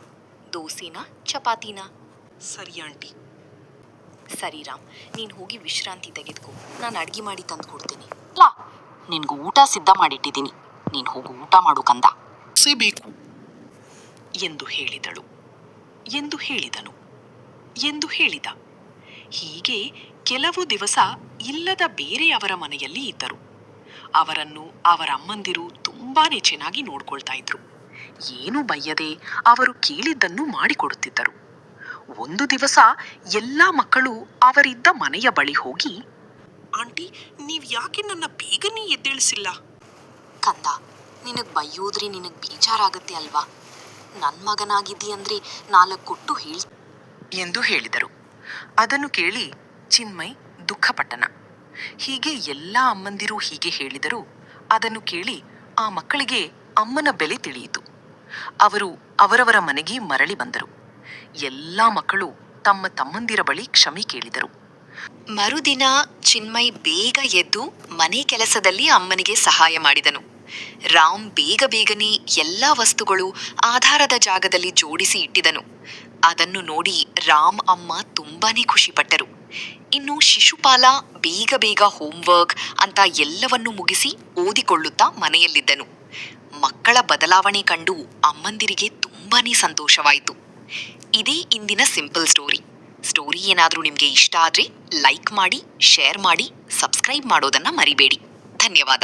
ದೋಸೆನಾ, ಚಪಾತಿನಾ? ಸರಿ ಆಂಟಿ. ಸರಿ ರಾಮ್, ನೀನು ಹೋಗಿ ವಿಶ್ರಾಂತಿ ತೆಗೆದುಕೋ. ನಾನು ಅಡ್ಗೆ ಮಾಡಿ ತಂದು ಕೊಡ್ತೀನಿ. ಲಾ, ನಿನ್ಗೂ ಊಟ ಸಿದ್ಧ ಮಾಡಿಟ್ಟಿದ್ದೀನಿ, ನೀನ್ ಹೋಗು ಊಟ ಮಾಡು ಕಂದ ಬೇಕು ಎಂದು ಹೇಳಿದಳು. ಎಂದು ಹೇಳಿದನು. ಎಂದು ಹೇಳಿದ. ಹೀಗೆ ಕೆಲವು ದಿವಸ ಇಲ್ಲದ ಬೇರೆಯವರ ಮನೆಯಲ್ಲಿ ಇದ್ದರು. ಅವರನ್ನು ಅವರ ಅಮ್ಮಂದಿರು ತುಂಬಾನೇ ಚೆನ್ನಾಗಿ ನೋಡ್ಕೊಳ್ತಾ ಇದ್ರು. ಏನು ಬಯ್ಯದೆ ಅವರು ಕೇಳಿದ್ದನ್ನು ಮಾಡಿಕೊಡುತ್ತಿದ್ದರು. ಒಂದು ದಿವಸ ಎಲ್ಲಾ ಮಕ್ಕಳು ಅವರಿದ್ದ ಮನೆಯ ಬಳಿ ಹೋಗಿ, ಆಂಟಿ, ನೀವ್ ಯಾಕೆ ನನ್ನ ಬೇಗನೆ ಎದ್ದೇಳಿಸಿಲ್ಲ? ಕಂದ, ನಿನಗ್ ಬೈಯೋದ್ರೆ ನಿನಗ್ ಬೇಜಾರಾಗತ್ತೆ ಅಲ್ವಾ? ನನ್ ಮಗನಾಗಿದ್ದಿ ಅಂದ್ರೆ 4 ಕೊಟ್ಟು ಹೇಳಿ ಎಂದು ಹೇಳಿದರು. ಅದನ್ನು ಕೇಳಿ ಚಿನ್ಮಯ್ ದುಃಖಪಟ್ಟನ. ಹೀಗೆ ಎಲ್ಲಾ ಅಮ್ಮಂದಿರು ಹೀಗೆ ಹೇಳಿದರು. ಅದನ್ನು ಕೇಳಿ ಆ ಮಕ್ಕಳಿಗೆ ಅಮ್ಮನ ಬೆಲೆ ತಿಳಿಯಿತು. ಅವರು ಅವರವರ ಮನೆಗೆ ಮರಳಿ ಬಂದರು. ಎಲ್ಲಾ ಮಕ್ಕಳು ತಮ್ಮ ತಮ್ಮಂದಿರ ಬಳಿ ಕ್ಷಮೆ ಕೇಳಿದರು. ಮರುದಿನ ಚಿನ್ಮಯ್ ಬೇಗ ಎದ್ದು ಮನೆ ಕೆಲಸದಲ್ಲಿ ಅಮ್ಮನಿಗೆ ಸಹಾಯ ಮಾಡಿದನು. ರಾಮ್ ಬೇಗ ಬೇಗನೆ ಎಲ್ಲಾ ವಸ್ತುಗಳು ಆಧಾರದ ಜಾಗದಲ್ಲಿ ಜೋಡಿಸಿ ಇಟ್ಟಿದನು. ಅದನ್ನು ನೋಡಿ ರಾಮ್ ಅಮ್ಮ ತುಂಬಾನೇ ಖುಷಿಪಟ್ಟರು. ಇನ್ನು ಶಿಶುಪಾಲ ಬೇಗ ಬೇಗ ಹೋಮ್ವರ್ಕ್ ಅಂತ ಎಲ್ಲವನ್ನೂ ಮುಗಿಸಿ ಓದಿಕೊಳ್ಳುತ್ತಾ ಮನೆಯಲ್ಲಿದ್ದನು. ಮಕ್ಕಳ ಬದಲಾವಣೆ ಕಂಡು ಅಮ್ಮಂದಿರಿಗೆ ತುಂಬಾನೇ ಸಂತೋಷವಾಯಿತು. ಇದೇ ಇಂದಿನ ಸಿಂಪಲ್ ಸ್ಟೋರಿ. ಸ್ಟೋರಿ ಏನಾದರೂ ನಿಮಗೆ ಇಷ್ಟ ಆದರೆ ಲೈಕ್ ಮಾಡಿ, ಶೇರ್ ಮಾಡಿ, ಸಬ್ಸ್ಕ್ರೈಬ್ ಮಾಡೋದನ್ನ ಮರಿಬೇಡಿ. ಧನ್ಯವಾದ.